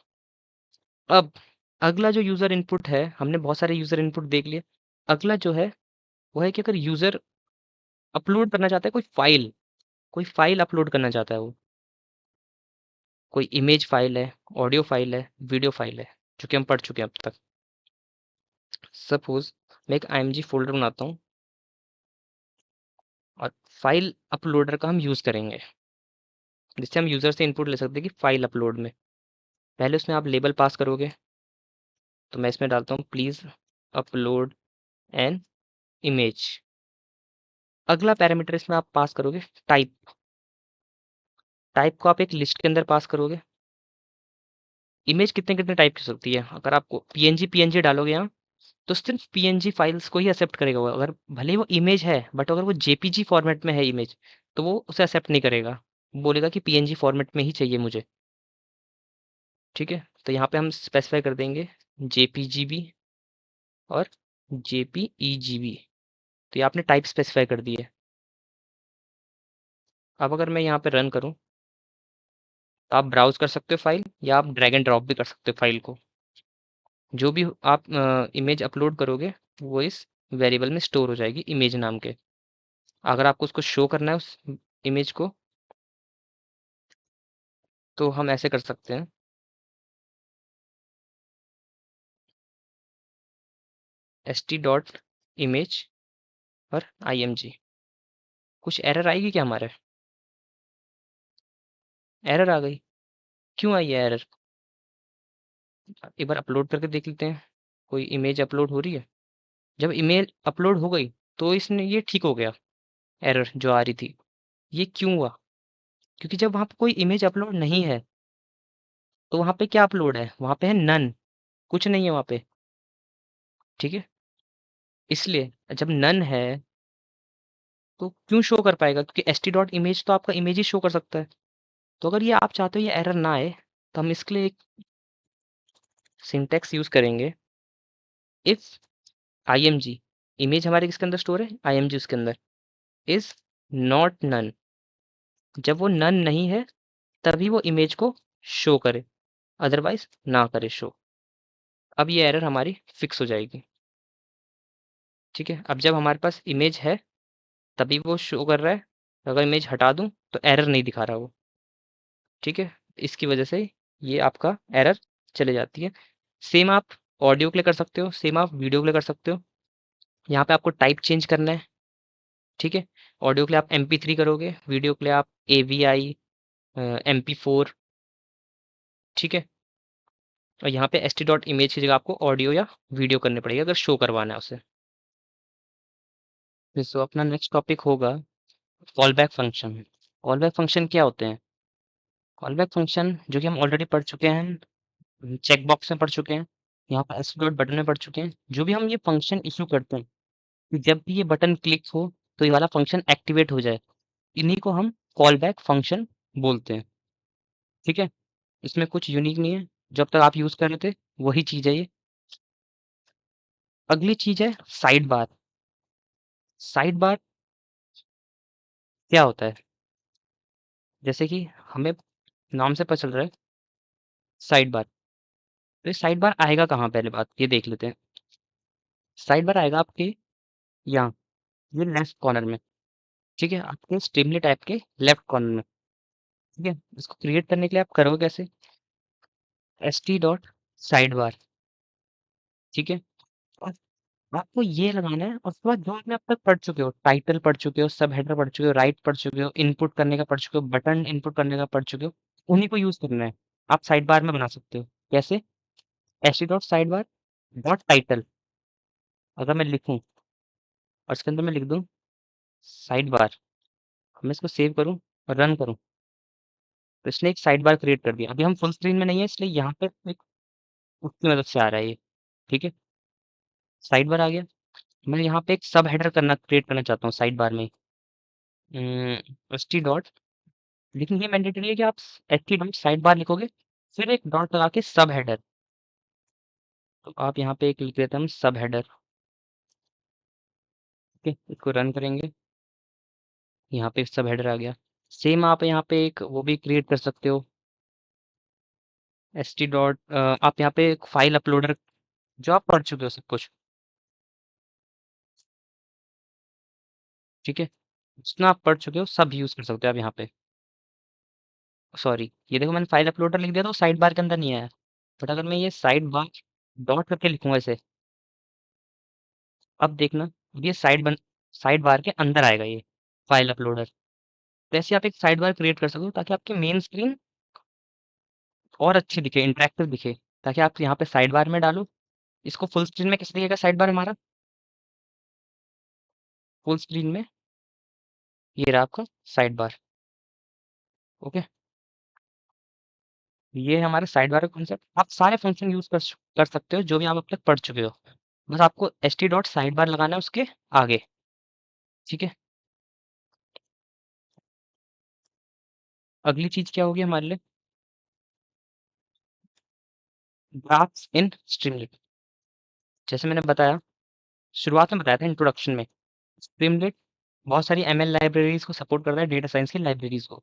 अब अगला जो यूज़र इनपुट है, हमने बहुत सारे यूज़र इनपुट देख लिए। अगला जो है वो है कि अगर यूज़र अपलोड करना चाहता है कोई फाइल अपलोड करना चाहता है वो, कोई इमेज फाइल है, ऑडियो फाइल है, वीडियो फाइल है, जो कि हम पढ़ चुके हैं अब तक। सपोज मैं एक img फोल्डर बनाता हूँ, और फाइल अपलोडर का हम यूज़ करेंगे, जिससे हम यूज़र से इनपुट ले सकते हैं कि फाइल अपलोड में। पहले उसमें आप लेबल पास करोगे, तो मैं इसमें डालता हूँ प्लीज़ अपलोड एन इमेज। अगला पैरामीटर इसमें आप पास करोगे टाइप। टाइप को आप एक लिस्ट के अंदर पास करोगे। इमेज कितने-कितने टाइप की हो सकती है, अगर आपको पीएनजी डालोगे यहाँ, तो सिर्फ पीएनजी फाइल्स को ही एक्सेप्ट करेगा वो। अगर भले ही वो इमेज है, बट अगर वो जेपीजी फॉर्मेट में है इमेज, तो वो उसे एक्सेप्ट नहीं करेगा। बोलेगा कि पीएनजी फॉर्मेट में ही चाहिए मुझे। ठीक है? तो यहाँ पे हम स्पेसिफाई कर देंगे जेपीजीबी और जेपीईजीबी। तो ये आपने टाइप स्पेसिफाई कर दी है। अब अगर मैं यहाँ पे रन करूँ, तो आप ब्राउज़ कर सकते हो फाइल, या आप ड्रैग एंड ड्रॉप भी कर सकते हो फाइल को। जो भी आप इमेज अपलोड करोगे, वो इस वेरिएबल में स्टोर हो जाएगी इमेज नाम के। अगर आपको उसको शो करना है उस इमेज को, तो हम ऐसे कर सकते हैं। st डॉट इमेज और img। कुछ एरर आएगी क्या हमारे? एरर आ गई। क्यों आई है एरर? एक बार अपलोड करके देख लेते हैं, कोई इमेज अपलोड हो रही है। जब इमेज अपलोड हो गई, तो इसने ये ठीक हो गया एरर जो आ रही थी। ये क्यों हुआ? क्योंकि जब वहाँ पे कोई इमेज अपलोड नहीं है, तो वहाँ पे क्या अपलोड है? वहाँ पे है नन, कुछ नहीं है वहाँ पे। ठीक है? इसलिए जब नन है, तो क्यों शो कर पाएगा? क्योंकि st डॉट इमेज तो आपका इमेज ही शो कर सकता है। तो अगर ये आप चाहते हो ये एरर ना आए, तो हम इसके लिए एक सिंटैक्स यूज़ करेंगे। इफ img, इमेज हमारे किसके अंदर स्टोर है? img उसके अंदर, इज नॉट नन। जब वो नन नहीं है, तभी वो इमेज को शो करे, अदरवाइज ना करे शो। अब ये एरर हमारी फिक्स हो जाएगी। ठीक है? अब जब हमारे पास इमेज है, तभी वो शो कर रहा है। अगर इमेज हटा दूं, तो एरर नहीं दिखा रहा वो। ठीक है? इसकी वजह से ये आपका एरर चले जाती है। सेम आप ऑडियो के लिए कर सकते हो, सेम आप वीडियो के लिए कर सकते हो। यहाँ पे आपको टाइप चेंज करना है। ठीक है? ऑडियो के लिए आप MP3 करोगे, वीडियो के लिए आप AVI, MP4। ठीक है? और यहाँ पे st डॉट इमेज की जगह आपको ऑडियो या वीडियो करनी पड़ेगी, अगर शो करवाना है उसे। सो अपना नेक्स्ट टॉपिक होगा call back function. Call back function क्या होते हैं? कॉल बैक फंक्शन जो कि हम ऑलरेडी पढ़ चुके हैं, चेक बॉक्स में पढ़ चुके हैं, यहाँ पर एस डॉट बटन में पढ़ चुके हैं। जो भी हम ये फंक्शन इशू करते हैं, कि जब भी ये बटन क्लिक हो, तो ये वाला फंक्शन एक्टिवेट हो जाए, इन्हीं को हम कॉल बैक फंक्शन बोलते हैं। ठीक है? इसमें कुछ यूनिक नहीं है, जब तक आप यूज़ कर रहे थे वही चीज़ है ये। अगली चीज़ है साइड बार। साइड बार क्या होता है? जैसे कि हमें नाम से पता चल रहा है साइड बार। तो ये साइड बार आएगा कहाँ, पहले बात ये देख लेते हैं। साइड बार आएगा आपके यहाँ, ये लेफ्ट कॉर्नर में। ठीक है? आपके स्ट्रीमली टाइप के लेफ्ट कॉर्नर में। ठीक है? इसको क्रिएट करने के लिए आप करोगे कैसे? st dot side bar. ठीक है? और आपको ये लगाना है, और उसके बाद जो आपने अब तक पढ़ चुके हो, टाइटल पढ़ चुके हो, सब हेडर पढ़ चुके हो, राइट पढ़ चुके हो, इनपुट करने का पढ़ चुके हो, बटन इनपुट करने का पढ़ चुके हो, उन्हीं को यूज़ करना है। आप साइड बार में बना सकते हो। कैसे? st dot side bar dot title. अगर मैं लिखूँ और इसके अंदर मैं लिख दूँ साइड बार, मैं इसको सेव करूँ और रन करूँ, तो इसने एक साइड बार क्रिएट कर दिया। अभी हम फुल स्क्रीन में नहीं है, इसलिए यहाँ पे एक उसकी मदद से आ रहा है ये। ठीक है? साइड बार आ गया। मैं यहाँ पे एक सब हेडर क्रिएट करना चाहता हूँ साइड बार में। st डॉट, लेकिन ये मैंडेटरी है कि आप st डॉट साइड बार लिखोगे, फिर एक डॉट लगा के सब हेडर। तो आप यहाँ पे एक लिख देते हैं हम सब हेडर। ठीक है? इसको रन करेंगे, यहाँ पे सब हेडर आ गया। सेम आप यहाँ पे एक वो भी क्रिएट कर सकते हो, st डॉट आप यहाँ पे एक फाइल अपलोडर, जो आप पढ़ चुके हो सब कुछ। ठीक है? जितना आप पढ़ चुके हो सब यूज़ कर सकते हो आप यहाँ पे। सॉरी, ये देखो मैंने फाइल अपलोडर लिख दिया, तो साइड बार के अंदर नहीं आया। बट अगर मैं ये साइड बार डॉट करके लिखूंगा इसे, अब देखना, ये साइड बार के अंदर आएगा ये। File uploader. तो ऐसे आप एक साइड बार क्रिएट कर सको ताकि आपकी मेन स्क्रीन और अच्छी दिखे, इंटरेक्टिव दिखे। ताकि आप यहाँ पे साइड बार में डालो, इसको फुल स्क्रीन में कैसे दिखेगा साइड बार हमारा? फुल स्क्रीन में ये रहा आपका साइड बार। ओके, ये है हमारे साइड बार का कॉन्सेप्ट। आप सारे फंक्शन यूज कर सकते हो जो भी आप अब तक पढ़ चुके हो। बस आपको S T dot side bar लगाना है उसके आगे। ठीक है, अगली चीज क्या होगी हमारे लिए? ग्राफ्स इन स्ट्रीमलेट। जैसे मैंने बताया, शुरुआत में बताया था इंट्रोडक्शन में, स्ट्रीमलेट बहुत सारी एमएल लाइब्रेरीज को सपोर्ट करता है, डेटा साइंस की लाइब्रेरीज को।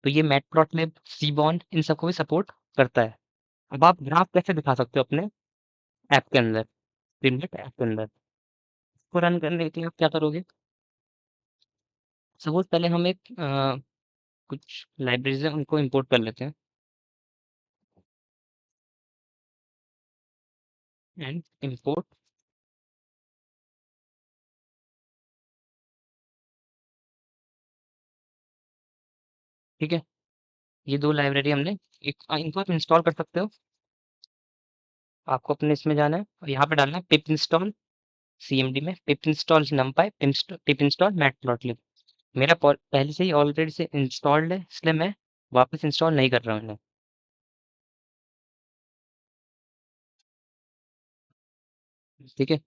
तो ये मैटप्लॉटलिब, सीबॉन, इन सबको भी सपोर्ट करता है। अब आप ग्राफ कैसे दिखा सकते हो अपने ऐप के अंदर, स्ट्रीमलेट ऐप के अंदर? इसको रन करने के लिए आप क्या करोगे? सपोज पहले हम एक कुछ लाइब्रेरीज है उनको इंपोर्ट कर लेते हैं। एंड इंपोर्ट, ठीक है, ये दो लाइब्रेरी हमने एक इनको आप इंस्टॉल कर सकते हो। आपको अपने इसमें जाना है और यहाँ पे डालना है पिप इंस्टॉल सीएमडी में, पिप इंस्टॉल numpy, पिप इंस्टॉल मैटप्लॉटलिब। मेरा पहले से ही ऑलरेडी से इंस्टॉल्ड है, इसलिए मैं वापस इंस्टॉल नहीं कर रहा हूँ इन्हें। ठीक है,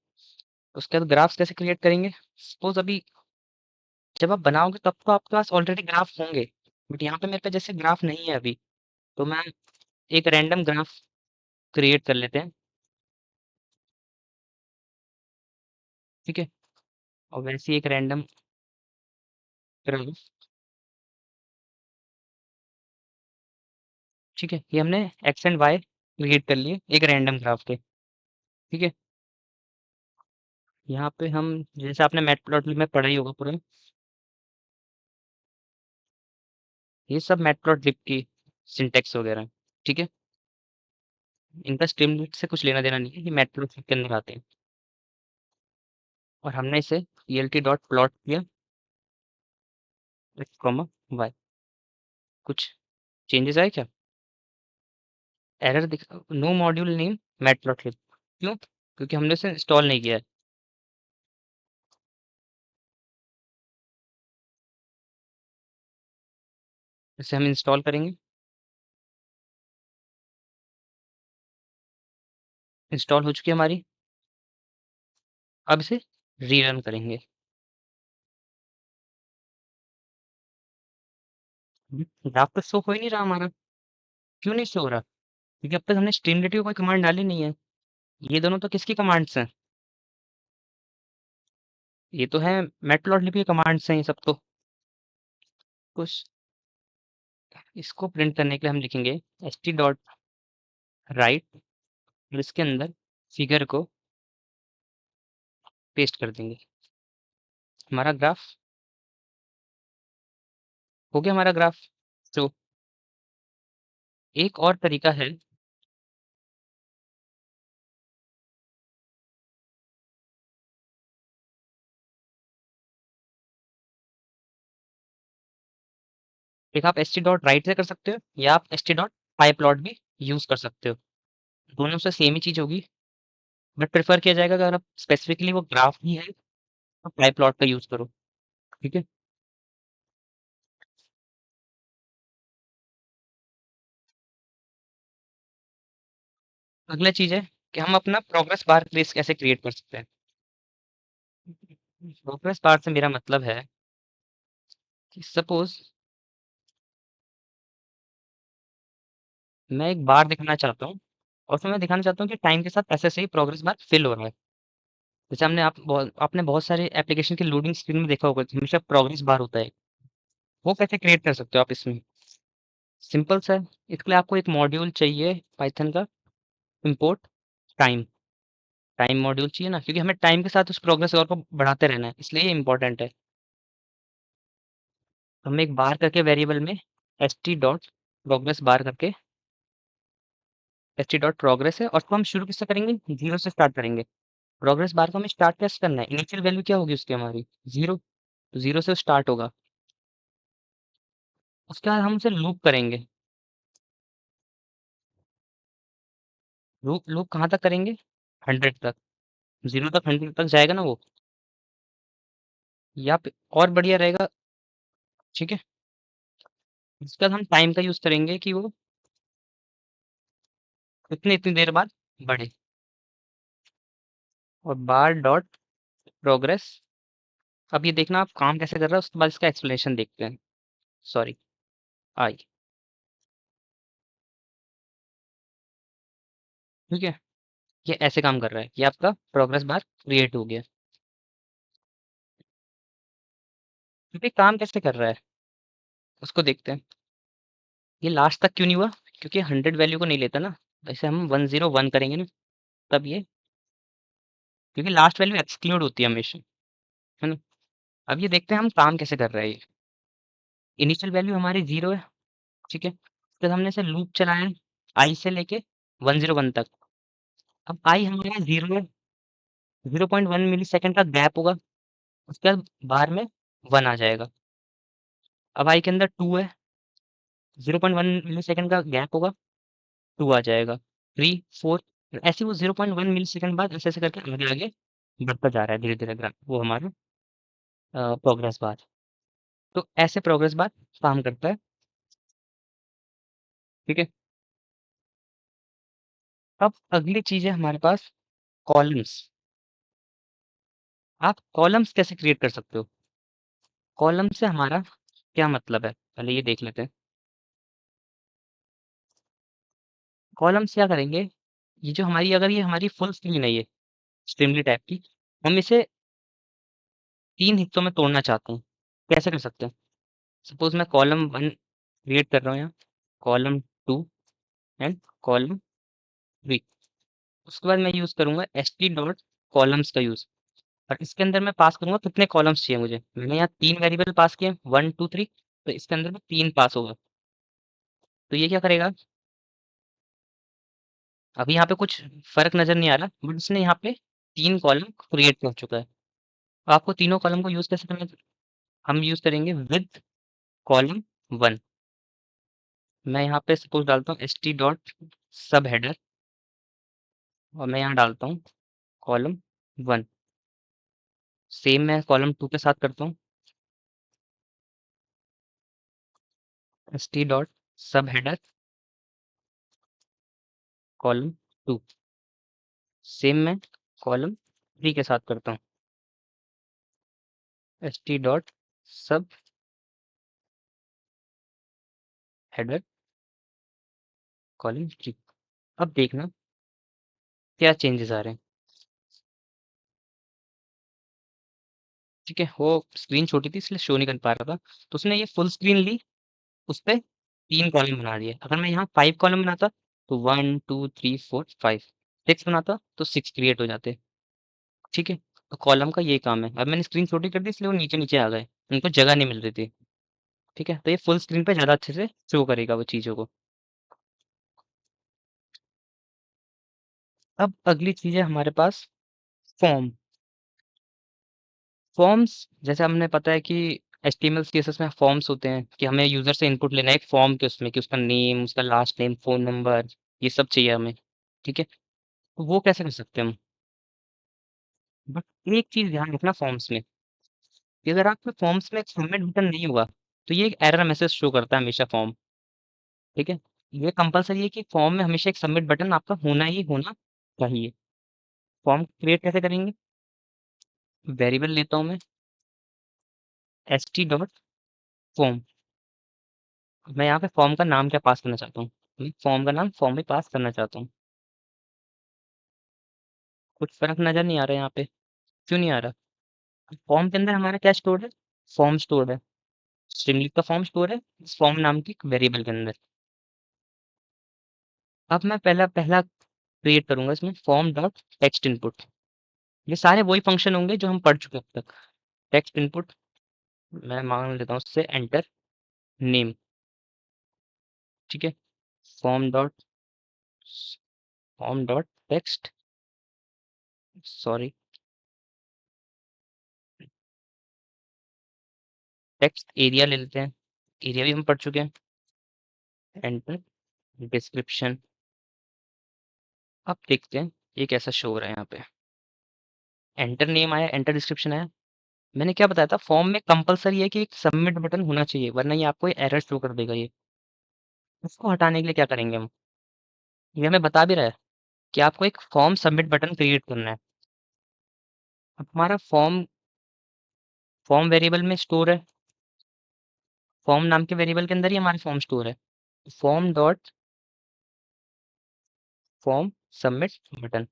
उसके बाद ग्राफ्स कैसे क्रिएट करेंगे? सपोज अभी जब आप बनाओगे तब तो आपके पास ऑलरेडी ग्राफ होंगे, बट यहाँ पे मेरे पे जैसे ग्राफ नहीं है अभी, तो मैं एक रैंडम ग्राफ क्रिएट कर लेते हैं। ठीक है, और वैसे ही एक रैंडम ग्राफ। ठीक है, ये हमने एक्स एंड वाई क्रिएट कर लिए एक रैंडम ग्राफ के। ठीक है, यहाँ पे हम जैसे आपने मैटप्लॉटलिब में पढ़ा ही होगा पूरा, ये सब मैटप्लॉटलिब की सिंटेक्स वगैरह है। ठीक है, इनका स्ट्रीमलीट से कुछ लेना देना नहीं है, ये मैटप्लॉटलिब के अंदर आते हैं। और हमने इसे ईएलटी डॉट प्लॉट किया एक्स कॉमा वाई। कुछ चेंजेस आए क्या? एरर दिख, नो मॉड्यूल नेम मैटप्लॉटलिब। क्यों? क्योंकि हमने इसे इंस्टॉल नहीं किया है। इसे हम इंस्टॉल करेंगे, इंस्टॉल हो चुकी है हमारी। अब इसे रीरन करेंगे। ग्राफ तो शो हो ही नहीं रहा हमारा। क्यों नहीं शो हो रहा? क्योंकि अब तक हमने स्ट्रीमलीट की कोई कमांड डाली नहीं है। ये दोनों तो किसकी कमांड्स हैं? ये तो है मैटप्लॉटलिब की कमांड्स हैं ये सब तो। कुछ इसको प्रिंट करने के लिए हम लिखेंगे एस टी डॉट राइट, और इसके अंदर फिगर को पेस्ट कर देंगे। हमारा ग्राफ हो गया, हमारा ग्राफ। तो एक और तरीका है, एक आप एस टी डॉट राइट से कर सकते हो या आप एस टी डॉट पाई प्लॉट भी यूज कर सकते हो। दोनों से सेम ही चीज होगी, बट प्रेफर किया जाएगा अगर आप स्पेसिफिकली वो ग्राफ ही है तो पाई प्लॉट का यूज करो। ठीक है, अगला चीज है कि हम अपना प्रोग्रेस बार प्लेस कैसे क्रिएट कर सकते हैं। प्रोग्रेस बार से मेरा मतलब है कि सपोज मैं एक बार दिखाना चाहता हूँ, और फिर मैं दिखाना चाहता हूँ कि टाइम के साथ ऐसे ऐसे ही प्रोग्रेस बार फिल हो रहा है। जैसे आपने बहुत सारे एप्लीकेशन की लोडिंग स्क्रीन में देखा होगा कि हमेशा प्रोग्रेस बार होता है। वो कैसे क्रिएट कर सकते हो आप इसमें? सिंपल सा है, इसके लिए आपको एक मॉड्यूल चाहिए पाइथन का, इंपोर्ट टाइम। टाइम मॉड्यूल चाहिए ना, क्योंकि हमें टाइम के साथ उस प्रोग्रेस बार को बढ़ाते रहना है, इसलिए ये इंपॉर्टेंट है। तो हम एक बार करके वेरिएबल में S T dot progress bar करके, एस टी डॉट प्रोग्रेस है, और उसको हम शुरू किससे करेंगे? जीरो से स्टार्ट करेंगे। प्रोग्रेस बार को हमें स्टार्ट कैसे करना है? इनिशियल वैल्यू क्या होगी उसकी हमारी? जीरो। तो 0 से स्टार्ट होगा। उसके बाद हम उसे लूप करेंगे। लूप लूप कहाँ तक करेंगे? 100 तक। 0 तक 100 तक जाएगा ना वो, या फिर और बढ़िया रहेगा। ठीक है। उसके बाद हम टाइम का यूज़ करेंगे कि वो इतनी इतनी देर बाद बढ़े। और बार डॉट प्रोग्रेस। अब ये देखना आप काम कैसे कर रहा है, उसके बाद इसका एक्सप्लेनेशन देखते हैं। सॉरी। आई। ठीक है। ये ऐसे काम कर रहा है, ये आपका प्रोग्रेस बार क्रिएट हो गया। ये काम कैसे कर रहा है उसको देखते हैं। ये लास्ट तक क्यों नहीं हुआ? क्योंकि 100 वैल्यू को नहीं लेता ना। वैसे हम 101 करेंगे ना, तब ये, क्योंकि लास्ट वैल्यू एक्सक्लूड होती है हमेशा, है ना। अब ये देखते हैं हम काम कैसे कर रहा है ये। इनिशियल वैल्यू हमारी 0 है। ठीक है। फिर हमने इसे लूप चलाया है आई से लेके 101 तक। अब आई हमारा 0 है, 0.1 मिली सेकेंड का गैप होगा। उसके बाद बार में 1 आ जाएगा। अब आई के अंदर 2 है, 0.1 मिली सेकेंड का गैप होगा, 2 आ जाएगा। 3 4 ऐसे वो 0.1 मिली सेकेंड बाद ऐसे ऐसे करके आगे आगे बढ़ता जा रहा है धीरे धीरे ग्राफ, वो हमारा प्रोग्रेस बार। तो ऐसे प्रोग्रेस बार काम करता है। ठीक है। अब अगली चीज है हमारे पास कॉलम्स। आप कॉलम्स कैसे क्रिएट कर सकते हो? कॉलम से हमारा क्या मतलब है, पहले ये देख लेते हैं। कॉलम्स क्या करेंगे, ये जो हमारी, अगर ये हमारी फुल स्क्रीन है, ये स्ट्रीमली टाइप की, हम इसे 3 हिस्सों में तोड़ना चाहते हैं। कैसे कर सकते हैं? सपोज मैं कॉलम 1 क्रिएट कर रहा हूँ यहाँ, कॉलम 2 एंड कॉलम 3। उसके बाद मैं यूज़ करूँगा st डॉट कॉलम्स का यूज़। और इसके अंदर मैं पास करूँगा कितने कॉलम्स चाहिए मुझे। मैंने यहाँ 3 वेरिएबल पास किए, 1 2 3। तो इसके अंदर में 3 पास होगा। तो ये क्या करेगा, अभी यहाँ पे कुछ फ़र्क नज़र नहीं आ रहा, बट इसने यहाँ पे 3 कॉलम क्रिएट कर चुका है। आपको तीनों कॉलम को यूज़ कैसे करना है? हम यूज़ करेंगे विद कॉलम 1। मैं यहाँ पे सपोज डालता हूँ st डॉट सब हेडर, और मैं यहाँ डालता हूँ कॉलम 1। सेम मैं कॉलम 2 के साथ करता हूँ st डॉट सब हेडर कॉलम 2। सेम मैं कॉलम 3 के साथ करता हूँ st डॉट सब हेडर कॉलम 3। अब देखना क्या चेंजेस आ रहे हैं। ठीक है, वो स्क्रीन छोटी थी इसलिए शो नहीं कर पा रहा था। तो उसने ये फुल स्क्रीन ली, उस पे 3 कॉलम बना दिए। अगर मैं यहाँ 5 कॉलम बनाता तो 1 2 3 4 5, 6 बनाता तो 6 क्रिएट हो जाते। ठीक है। तो कॉलम का ये काम है। अब मैंने स्क्रीन छोटी कर दी इसलिए वो नीचे-नीचे आ गए, उनको जगह नहीं मिल रही थी। ठीक है, तो ये फुल स्क्रीन पे ज़्यादा अच्छे से शो करेगा वो चीज़ों को। अब अगली चीज़ है हमारे पास फॉर्म। फॉर्म्स, जैसे हमने पता है कि एचटीएमएल सीएसएस में फॉर्म्स होते हैं कि हमें यूज़र से इनपुट लेना है एक फॉर्म के उसमें, कि उसका नेम, उसका लास्ट नेम, फ़ोन नंबर, ये सब चाहिए हमें। ठीक है, तो वो कैसे कर सकते हैं हम? बट एक चीज़ ध्यान रखना फॉर्म्स में, कि अगर आपके फॉर्म्स में एक सबमिट बटन नहीं हुआ, तो ये एक एरर मैसेज शो करता है हमेशा फॉर्म। ठीक है? ये कंपल्सरी है कि फॉर्म में हमेशा एक सबमिट बटन आपका होना ही होना चाहिए। फॉर्म क्रिएट कैसे करेंगे? वेरिएबल लेता हूँ मैं st डॉट फॉर्म। मैं यहाँ पे फॉर्म का नाम क्या पास करना चाहता हूँ? मैं फॉर्म का नाम फॉर्म में पास करना चाहता हूँ। कुछ फ़र्क नज़र नहीं आ रहा है यहाँ पे, क्यों नहीं आ रहा? फॉर्म के अंदर हमारा क्या स्टोर है? फॉर्म स्टोर है। स्ट्रिंगलीड का फॉर्म स्टोर है इस फॉर्म नाम की वेरिएबल के अंदर। अब मैं पहला पहला क्रिएट करूँगा इसमें फॉर्म डॉट टेक्स्ट इनपुट। ये सारे वही फंक्शन होंगे जो हम पढ़ चुके हैं अब तक। टेक्स्ट इनपुट, मैं मान लेता हूँ उससे एंटर नेम। ठीक है। Form dot form dot text, sorry, text area ले लेते हैं, एरिया भी हम पढ़ चुके हैं। Enter description. अब देखते हैं ये कैसा शो हो रहा है यहाँ पे। एंटर नेम आया, एंटर डिस्क्रिप्शन आया। मैंने क्या बताया था, फॉर्म में कंपलसरी है कि एक सबमिट बटन होना चाहिए, वरना ये आपको एरर शो कर देगा ये। इसको हटाने के लिए क्या करेंगे हम, ये हमें बता भी रहा है कि आपको एक फॉर्म सबमिट बटन क्रिएट करना है। अब हमारा फॉर्म फॉर्म वेरिएबल में स्टोर है, फॉर्म नाम के वेरिएबल के अंदर ही हमारा फॉर्म स्टोर है। Form dot form submit button,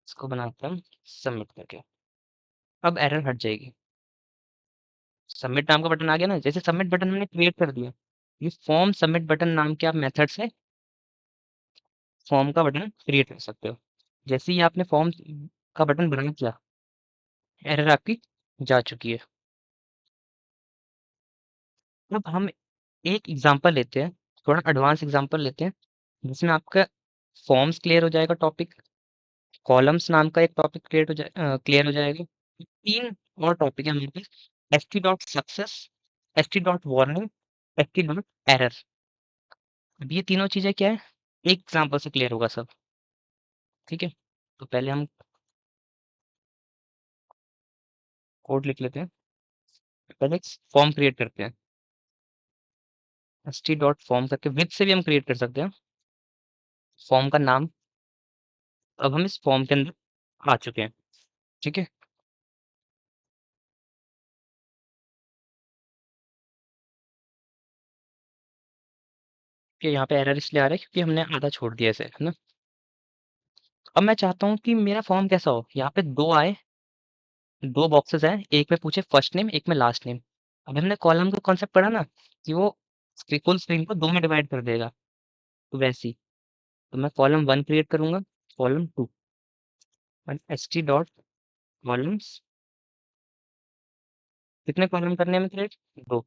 इसको बनाते हैं हम सबमिट करके। अब एरर हट जाएगी। सबमिट नाम का बटन आ गया ना, जैसे सबमिट बटन हमने क्रिएट कर दिया, ये फॉर्म सबमिट बटन नाम के आप मेथड से फॉर्म का बटन क्रिएट कर सकते हो। जैसे ही आपने फॉर्म का बटन बना दिया, एरर आपकी जा चुकी है। अब हम एक एग्जांपल लेते हैं, थोड़ा एडवांस एग्जांपल लेते हैं, जिसमें आपका फॉर्म्स क्लियर हो जाएगा टॉपिक, कॉलम्स नाम का एक टॉपिक क्लियर हो जाएगा। तीन और टॉपिक है हमारे पास, S T dot success, S T dot warning, S T dot error. अब ये तीनों चीजें क्या है, एक एग्जांपल से क्लियर होगा सब। ठीक है, तो पहले हम कोड लिख लेते हैं, पहले एक फॉर्म क्रिएट करते हैं, एस टी डॉट फॉर्म करके विद से भी हम क्रिएट कर सकते हैं फॉर्म का नाम। अब हम इस फॉर्म के अंदर आ चुके हैं। ठीक है, कि यहाँ पे एरर इसलिए आ रहा है क्योंकि हमने आधा छोड़ दिया इसे, है ना। अब मैं चाहता हूँ कि मेरा फॉर्म कैसा हो, यहाँ पे दो आए, दो बॉक्सेस हैं, एक में पूछे फर्स्ट नेम, एक में लास्ट नेम। अभी हमने कॉलम का कॉन्सेप्ट पढ़ा ना, कि वो फुल स्क्रीन को दो में डिवाइड कर देगा, तो वैसी। तो मैं कॉलम वन क्रिएट करूंगा, column to, S T dot columns. कितने कॉलम करने में क्रिएट, दो।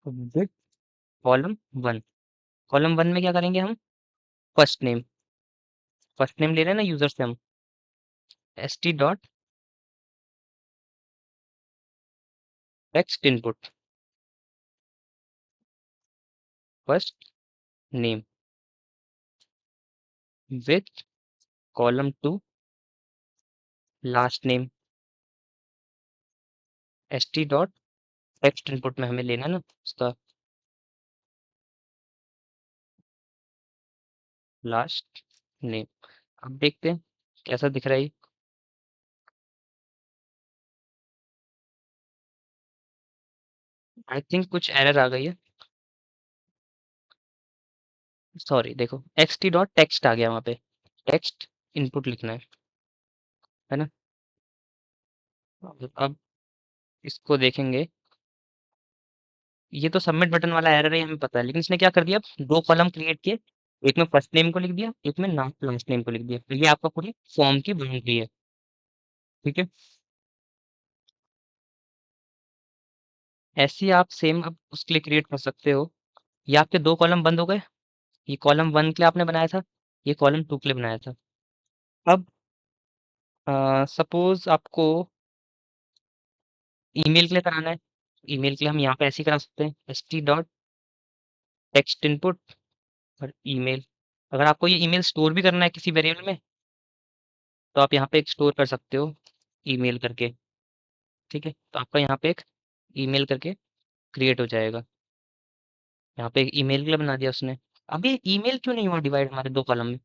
With column one, column one में क्या करेंगे हम, फर्स्ट नेम, फर्स्ट नेम ले रहे हैं ना यूजर से हम, S T dot text input, first name, with column to last name, S T dot text input में हमें लेना है ना उसका लास्ट नेम। अब देखते हैं कैसा दिख रहा है ये। आई थिंक कुछ एरर आ गई है, सॉरी। देखो एक्स टी डॉट टेक्स्ट आ गया वहाँ पे, टेक्स्ट इनपुट लिखना है ना। अब इसको देखेंगे, ये तो सबमिट बटन वाला एरर है हमें पता है, लेकिन इसने क्या कर दिया, दो कॉलम क्रिएट किए, एक में फर्स्ट नेम को लिख दिया, एक में लास्ट नेम को लिख दिया, तो ये आपका पूरी फॉर्म की बाउंड्री है। ठीक है, ऐसे ही आप सेम अब उसके लिए क्रिएट कर सकते हो। ये आपके दो कॉलम बंद हो गए, ये कॉलम वन के लिए आपने बनाया था, ये कॉलम टू के लिए बनाया था। अब सपोज आपको ईमेल के लिए कराना है, ईमेल के लिए हम यहाँ पे ऐसे ही करा सकते हैं, S T dot text input और ईमेल। अगर आपको ये ईमेल स्टोर भी करना है किसी वेरिएबल में, तो आप यहाँ पे एक स्टोर कर सकते हो ईमेल करके। ठीक है, तो आपका यहाँ पे एक ईमेल करके क्रिएट हो जाएगा, यहाँ पे एक ईमेल के लिए बना दिया उसने। अब ये ईमेल क्यों नहीं हुआ डिवाइड हमारे दो कॉलम में,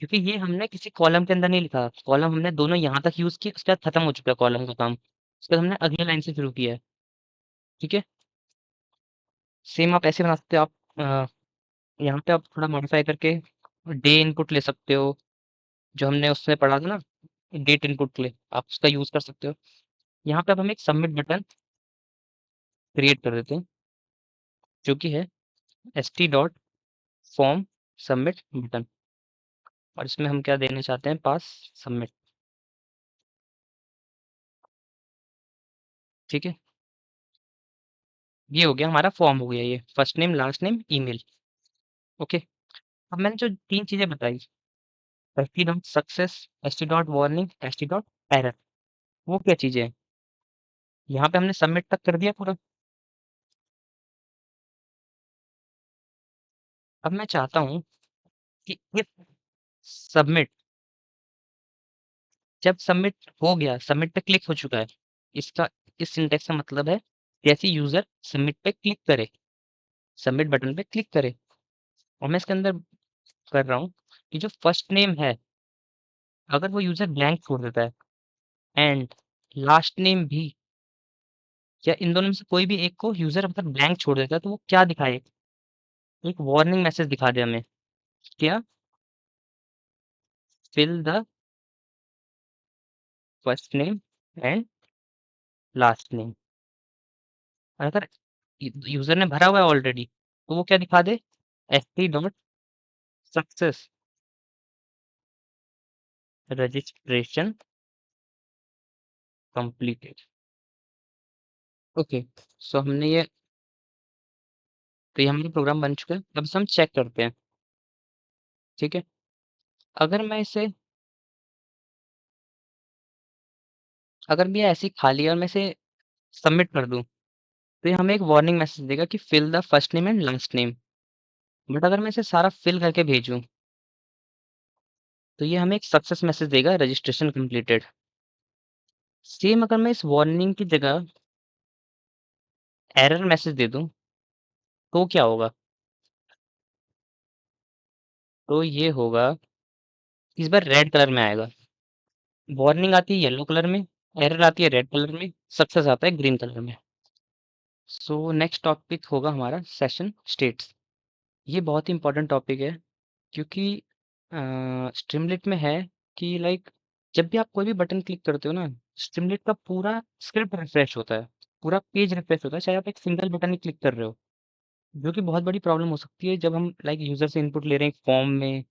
क्योंकि ये हमने किसी कॉलम के अंदर नहीं लिखा, कॉलम हमने दोनों यहाँ तक यूज किए, उसके बाद खत्म हो चुका है कॉलम का काम, उसके बाद हमने अगले लाइन से शुरू किया है। ठीक है, सेम आप ऐसे बना सकते हो। आप यहाँ पे आप थोड़ा मॉडिफाई करके डे इनपुट ले सकते हो, जो हमने उसमें पढ़ा था ना, डेट इनपुट के लिए आप उसका यूज कर सकते हो। यहाँ पे अब हम एक सबमिट बटन क्रिएट कर देते हैं, जो कि है S T dot form submit button, और इसमें हम क्या देना चाहते हैं, पास सबमिट। ठीक है, ये हो गया हमारा फॉर्म, हो गया ये first name last name email. Okay, अब मैंने जो तीन चीजें बताई, S T dot success, S T dot warning, S T dot error, वो क्या चीज़ है? यहाँ पे हमने सबमिट तक कर दिया पूरा। अब मैं चाहता हूँ कि इफ सबमिट, जब सबमिट हो गया, सबमिट पे क्लिक हो चुका है, इसका इस सिंटेक्स का मतलब है जैसे यूज़र सबमिट पे क्लिक करे, सबमिट बटन पे क्लिक करे, और मैं इसके अंदर कर रहा हूँ कि जो फर्स्ट नेम है, अगर वो यूज़र ब्लैंक छोड़ देता है एंड लास्ट नेम भी, या इन दोनों में से कोई भी एक को यूज़र अगर ब्लैंक छोड़ देता है, तो वो क्या दिखाए? एक वार्निंग मैसेज दिखा दे हमें। क्या? Fill the first name and last name. अगर यूज़र ने भरा हुआ है ऑलरेडी, तो वो क्या दिखा दे? ft dot success registration completed. Okay, so हमने ये, तो ये हमारा प्रोग्राम बन चुका है। अब इसे हम चेक करते हैं। ठीक है, अगर मैं इसे, अगर मैं ऐसे ही खाली है और मैं इसे सबमिट कर दूं, तो ये हमें एक वार्निंग मैसेज देगा कि fill the first name and last name. But अगर मैं इसे सारा फिल करके भेजूं, तो ये हमें एक सक्सेस मैसेज देगा, रजिस्ट्रेशन कंप्लीटेड। सेम अगर मैं इस वार्निंग की जगह एरर मैसेज दे दूं, तो क्या होगा? तो ये होगा, इस बार रेड कलर में आएगा। वार्निंग आती है येलो कलर में, एरर आती है रेड कलर में, सक्सेस आता है ग्रीन कलर में। सो नेक्स्ट टॉपिक होगा हमारा सेशन स्टेट्स। ये बहुत ही इंपॉर्टेंट टॉपिक है, क्योंकि स्ट्रीमलीट में है कि लाइक जब भी आप कोई भी बटन क्लिक करते हो ना, स्ट्रीमलीट का पूरा स्क्रिप्ट रिफ्रेश होता है, पूरा पेज रिफ्रेश होता है, चाहे आप एक सिंगल बटन ही क्लिक कर रहे हो। जो कि बहुत बड़ी प्रॉब्लम हो सकती है जब हम लाइक यूज़र से इनपुट ले रहे हैं फॉर्म में।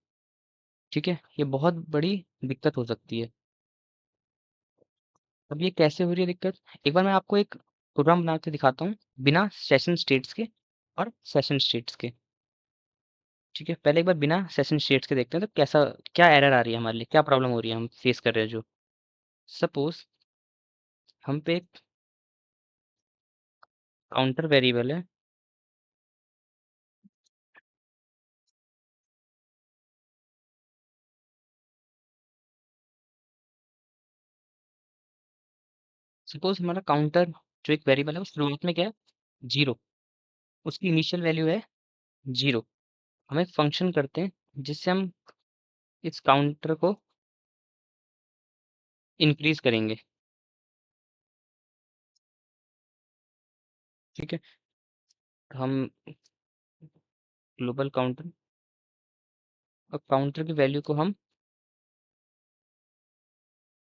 ठीक है, ये बहुत बड़ी दिक्कत हो सकती है। अब ये कैसे हो रही है दिक्कत? एक बार मैं आपको एक प्रोग्राम बना के दिखाता हूँ, बिना सेशन स्टेट्स के और सेशन स्टेट्स के। ठीक है, पहले एक बार बिना सेशन स्टेट्स के देखते हैं तो कैसा, क्या एरर आ रही है हमारे लिए, क्या प्रॉब्लम हो रही है हम फेस कर रहे हैं जो। सपोज हम पे एक काउंटर वेरिएबल है। सपोज हमारा काउंटर जो एक वेरिएबल है, वो शुरुआत में क्या है? जीरो। उसकी इनिशियल वैल्यू है जीरो। हम एक फंक्शन करते हैं जिससे हम इस काउंटर को इंक्रीज करेंगे। ठीक है, तो हम ग्लोबल काउंटर, और काउंटर की वैल्यू को हम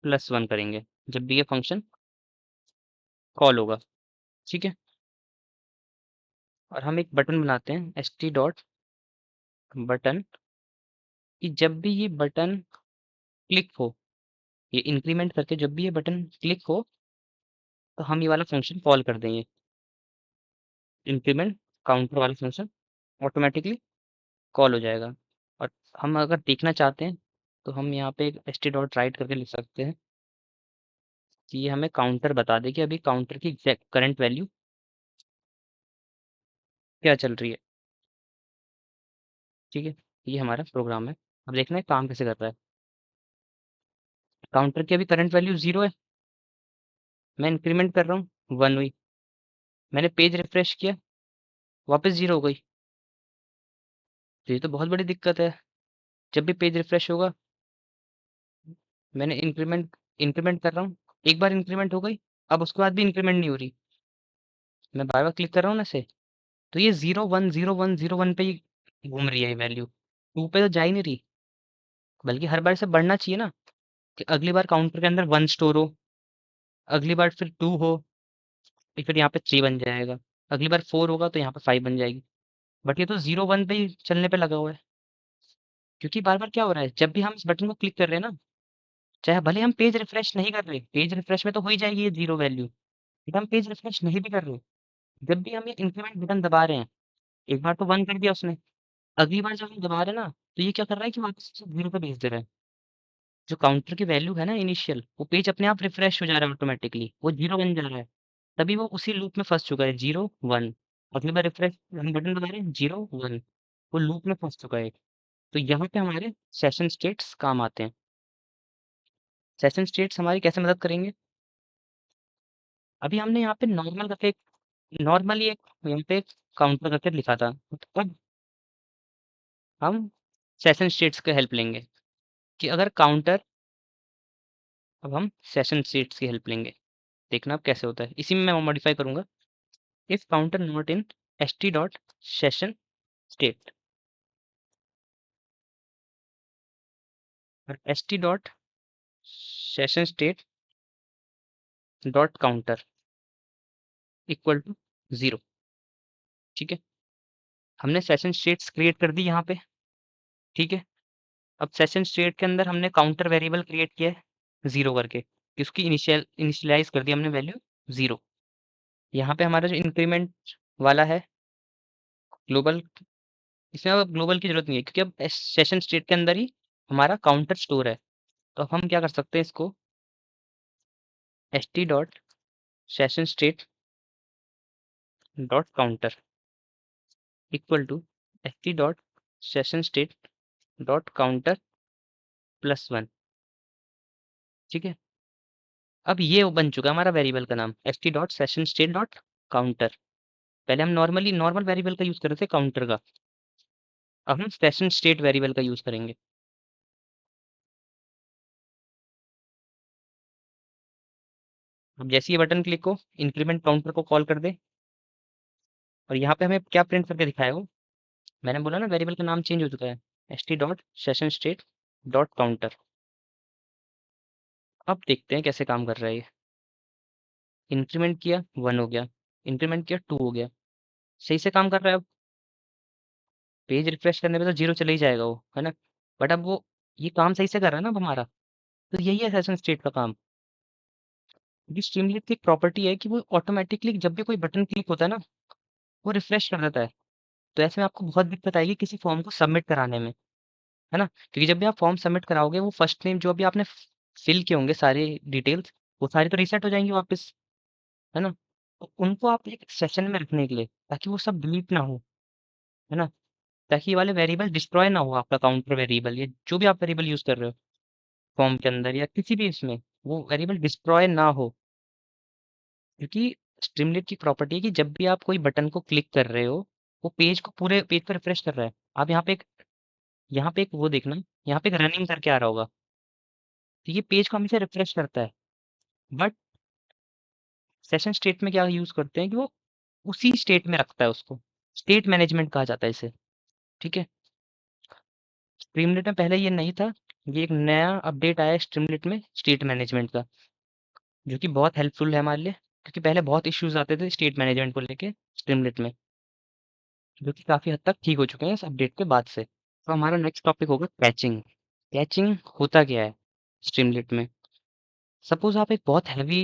+1 करेंगे जब भी ये फंक्शन कॉल होगा। ठीक है, और हम एक बटन बनाते हैं st डॉट बटन, कि जब भी ये बटन क्लिक हो, ये इंक्रीमेंट करके जब भी ये बटन क्लिक हो, तो हम ये वाला फंक्शन कॉल कर देंगे, इंक्रीमेंट काउंटर वाला फंक्शन ऑटोमेटिकली कॉल हो जाएगा। और हम अगर देखना चाहते हैं, तो हम यहाँ पे एक st डॉट राइट करके लिख सकते हैं कि ये हमें काउंटर बता दे कि अभी काउंटर की एग्जैक्ट करंट वैल्यू क्या चल रही है। ठीक है, ये हमारा प्रोग्राम है। अब देखना है काम कैसे कर रहा है। काउंटर की अभी करंट वैल्यू 0 है, मैं इंक्रीमेंट कर रहा हूँ 1 हुई, मैंने पेज रिफ्रेश किया, वापस 0 हो गई। तो ये तो बहुत बड़ी दिक्कत है। जब भी पेज रिफ्रेश होगा, मैंने इंक्रीमेंट इंक्रीमेंट कर रहा हूँ, एक बार इंक्रीमेंट हो गई, अब उसके बाद भी इंक्रीमेंट नहीं हो रही, मैं बार बार क्लिक कर रहा हूँ ना इसे, तो ये 0 1 0 1 0 1 पे ही घूम रही है ये वैल्यू, 2 पे तो जा ही नहीं रही। बल्कि हर बार से बढ़ना चाहिए ना, कि अगली बार काउंटर के अंदर 1 स्टोर हो, अगली बार फिर 2 हो, फिर यहाँ पे 3 बन जाएगा, अगली बार 4 होगा तो यहाँ पे 5 बन जाएगी। बट ये तो 0 1 पे ही चलने पे लगा हुआ है। क्योंकि बार बार क्या हो रहा है, जब भी हम इस बटन को क्लिक कर रहे हैं ना, चाहे भले हम पेज रिफ्रेश नहीं कर रहे, पेज रिफ्रेश में तो हो ही जाएगी ये 0 वैल्यू, बट हम पेज रिफ्रेश नहीं भी कर रहे, जब भी हम ये इंक्रीमेंट बटन दबा रहे हैं, एक बार तो 1 कर दिया उसने, अगली बार जब हम दबा रहे हैं ना, तो ये क्या कर रहा है कि वापस से 0 पे भेज दे रहा है। जो काउंटर की वैल्यू है ना इनिशियल, वो पेज अपने आप रिफ्रेश हो जा रहा है ऑटोमेटिकली, वो 0 बन जा रहा है। तभी वो उसी लूप में फँस चुका है 0 1। अगली बार रिफ्रेश हम बटन दबा रहे हैं 0 1, वो लूप में फँस चुका है। तो यहाँ पे हमारे सेशन स्टेट्स काम आते हैं। सेशन स्टेट्स हमारी कैसे मदद करेंगे? अभी हमने यहाँ पे नॉर्मल करके एक नॉर्मली एक यहाँ पे काउंटर करके लिखा था। तो अब हम सेशन स्टेट्स की हेल्प लेंगे कि अगर काउंटर अब हम सेशन स्टेट्स की हेल्प लेंगे। देखना अब कैसे होता है। इसी में मैं मॉडिफाई करूँगा। If counter not in st dot session state और st dot session state dot counter equal to 0। ठीक है, हमने सेशन स्टेट्स क्रिएट कर दी यहाँ पे। ठीक है, अब सेशन स्टेट के अंदर हमने काउंटर वेरिएबल क्रिएट किया है 0 करके, उसकी इनिशियलाइज कर दी हमने वैल्यू 0। यहाँ पे हमारा जो इंक्रीमेंट वाला है ग्लोबल, इसमें अब ग्लोबल की जरूरत नहीं है क्योंकि अब सेशन स्टेट के अंदर ही हमारा काउंटर स्टोर है। तो अब हम क्या कर सकते हैं इसको st dot session state dot counter equal to st dot session state dot counter +1। ठीक है, अब ये बन चुका है हमारा वेरिएबल का नाम st dot session state dot counter. पहले हम नॉर्मली नॉर्मल वेरिएबल का यूज कर रहे थे काउंटर का, अब हम सेशन स्टेट वेरिएबल का यूज करेंगे। अब जैसे ये बटन क्लिक हो इंक्रीमेंट काउंटर को कॉल कर दे और यहाँ पे हमें क्या प्रिंट करके दिखाया हो, मैंने बोला ना वेरिएबल का नाम चेंज हो चुका है st dot session state dot counter. अब देखते हैं कैसे काम कर रहा है ये। इंक्रीमेंट किया 1 हो गया, इंक्रीमेंट किया 2 हो गया, सही से काम कर रहा है। अब पेज रिफ्रेश करने पे तो 0 चले ही जाएगा वो, है ना? बट अब वो ये काम सही से कर रहा है ना अब हमारा। तो यही है सेशन स्टेट का काम। ये स्ट्रीमलीट की एक प्रॉपर्टी है कि वो ऑटोमेटिकली जब भी कोई बटन क्लिक होता है ना, वो रिफ्रेश कर देता है। तो ऐसे में आपको बहुत दिक्कत आएगी किसी फॉर्म को सबमिट कराने में, है ना? क्योंकि जब भी आप फॉर्म सबमिट कराओगे वो फर्स्ट नेम जो भी आपने फिल किए होंगे सारे डिटेल्स, वो सारी तो रीसेट हो जाएंगी वापस, है ना? तो उनको आप एक सेशन में रखने के लिए ताकि वो सब डिलीट ना हो, है ना? ताकि ये वाले वेरिएबल डिस्ट्रॉय ना हो, आपका काउंटर वेरिएबल या जो भी आप वेरिएबल यूज कर रहे हो फॉर्म के अंदर या किसी भी इसमें, वो वेरिएबल डिस्ट्रॉय ना हो। क्योंकि स्ट्रीमलीट की प्रॉपर्टी है कि जब भी आप कोई बटन को क्लिक कर रहे हो, वो पेज को पूरे पेज पर रिफ्रेश कर रहा है। आप यहाँ पे एक वो देखना, यहाँ पे एक रनिंग करके आ रहा होगा, तो ये पेज को हमेशा रिफ्रेश करता है। बट सेशन स्टेट में क्या यूज़ करते हैं कि वो उसी स्टेट में रखता है उसको। स्टेट मैनेजमेंट कहा जाता है इसे, ठीक है? स्ट्रीमलीट में पहले ये नहीं था, ये एक नया अपडेट आया है स्ट्रीमलीट में स्टेट मैनेजमेंट का, जो कि बहुत हेल्पफुल है हमारे लिए क्योंकि पहले बहुत इश्यूज़ आते थे स्टेट मैनेजमेंट को लेके स्ट्रीमलीट में, जो कि काफ़ी हद तक ठीक हो चुके हैं इस अपडेट के बाद से। तो हमारा नेक्स्ट टॉपिक होगा कैचिंग। कैचिंग होता क्या है स्ट्रीमलीट में? सपोज़ आप एक बहुत हेवी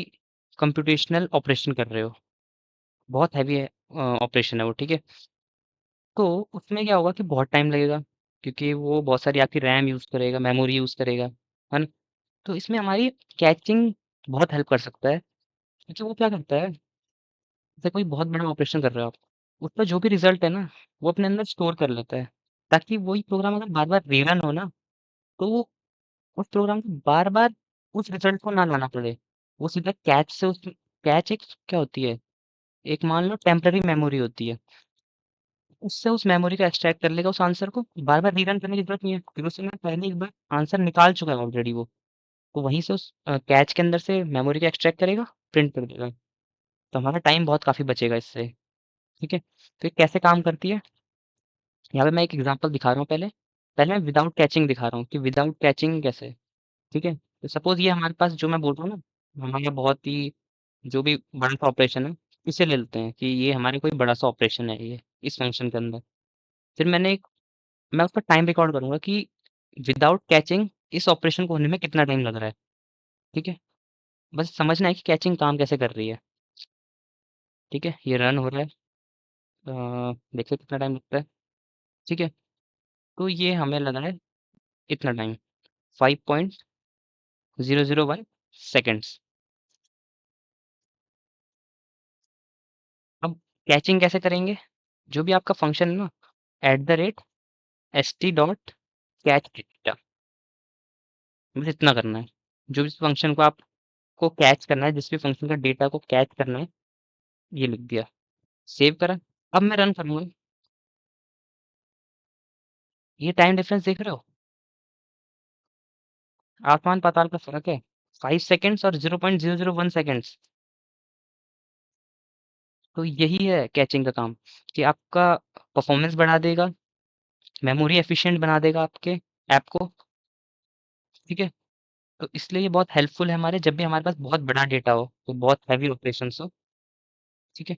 कंप्यूटेशनल ऑपरेशन कर रहे हो, बहुत हेवी ऑपरेशन है वो, ठीक है? तो उसमें क्या होगा कि बहुत टाइम लगेगा क्योंकि वो बहुत सारी आपकी रैम यूज़ करेगा, मेमोरी यूज़ करेगा, है ना? तो इसमें हमारी कैचिंग बहुत हेल्प कर सकता है क्योंकि वो क्या करता है, जैसे कोई बहुत बड़ा ऑपरेशन कर रहे हो आप, उसका जो भी रिज़ल्ट है ना, वो अपने अंदर स्टोर कर लेता है ताकि वही प्रोग्राम अगर बार-बार रीरन हो ना, तो वो उस प्रोग्राम को बार-बार उस रिज़ल्ट को ना लाना पड़े। वो सीधा कैच से उस कैच एक क्या होती है, एक मान लो टेम्परेरी मेमोरी होती है। उससे उस मेमोरी को एक्सट्रैक्ट कर लेगा उस आंसर को, बार-बार रीरन करने की ज़रूरत नहीं है क्योंकि उसने पहले एक बार आंसर निकाल चुका है ऑलरेडी वो। तो वहीं से उस कैच के अंदर से मेमोरी को एक्सट्रैक्ट करेगा, प्रिंट कर देगा। तो हमारा टाइम बहुत काफ़ी बचेगा इससे, ठीक है? तो ये कैसे काम करती है? यहाँ पे मैं एक एग्ज़ाम्पल दिखा रहा हूँ पहले। पहले मैं विदाउट कैचिंग दिखा रहा हूँ कि विदाउट कैचिंग कैसे, ठीक है? तो सपोज़ ये हमारे पास जो मैं बोल रहा हूँ ना, हमारा बहुत ही जो भी बड़ा-सा ऑपरेशन है, इसे ले लेते हैं कि ये हमारे कोई बड़ा-सा ऑपरेशन है ये, इस फंक्शन के अंदर। फिर मैं उसका टाइम रिकॉर्ड करूँगा कि विदाउट कैचिंग इस ऑपरेशन को होने में कितना टाइम लग रहा है, ठीक है? बस समझना है कि कैचिंग काम कैसे कर रही है, ठीक है? ये रन हो रहा है, देखिए कितना टाइम लगता है, ठीक है? तो ये हमें लगा है इतना टाइम 5.5 001 सेकंड्स। अब कैचिंग कैसे करेंगे? जो भी आपका फंक्शन है ना, @st.catch डेटा, बस इतना करना है। जो भी फंक्शन को आपको कैच करना है, जिस भी फंक्शन का डेटा को कैच करना है, ये लिख दिया, सेव करा। अब मैं रन करूँगा। ये टाइम डिफरेंस देख रहे हो? आसमान पाताल का फ़र्क है। 5 सेकंड्स और 0.001 सेकंड्स। तो यही है कैचिंग का काम, कि आपका परफॉर्मेंस बढ़ा देगा, मेमोरी एफिशिएंट बना देगा आपके ऐप को, ठीक है? तो इसलिए ये बहुत हेल्पफुल है हमारे, जब भी हमारे पास बहुत बड़ा डेटा हो, तो बहुत हेवी ऑपरेशंस हो, ठीक है?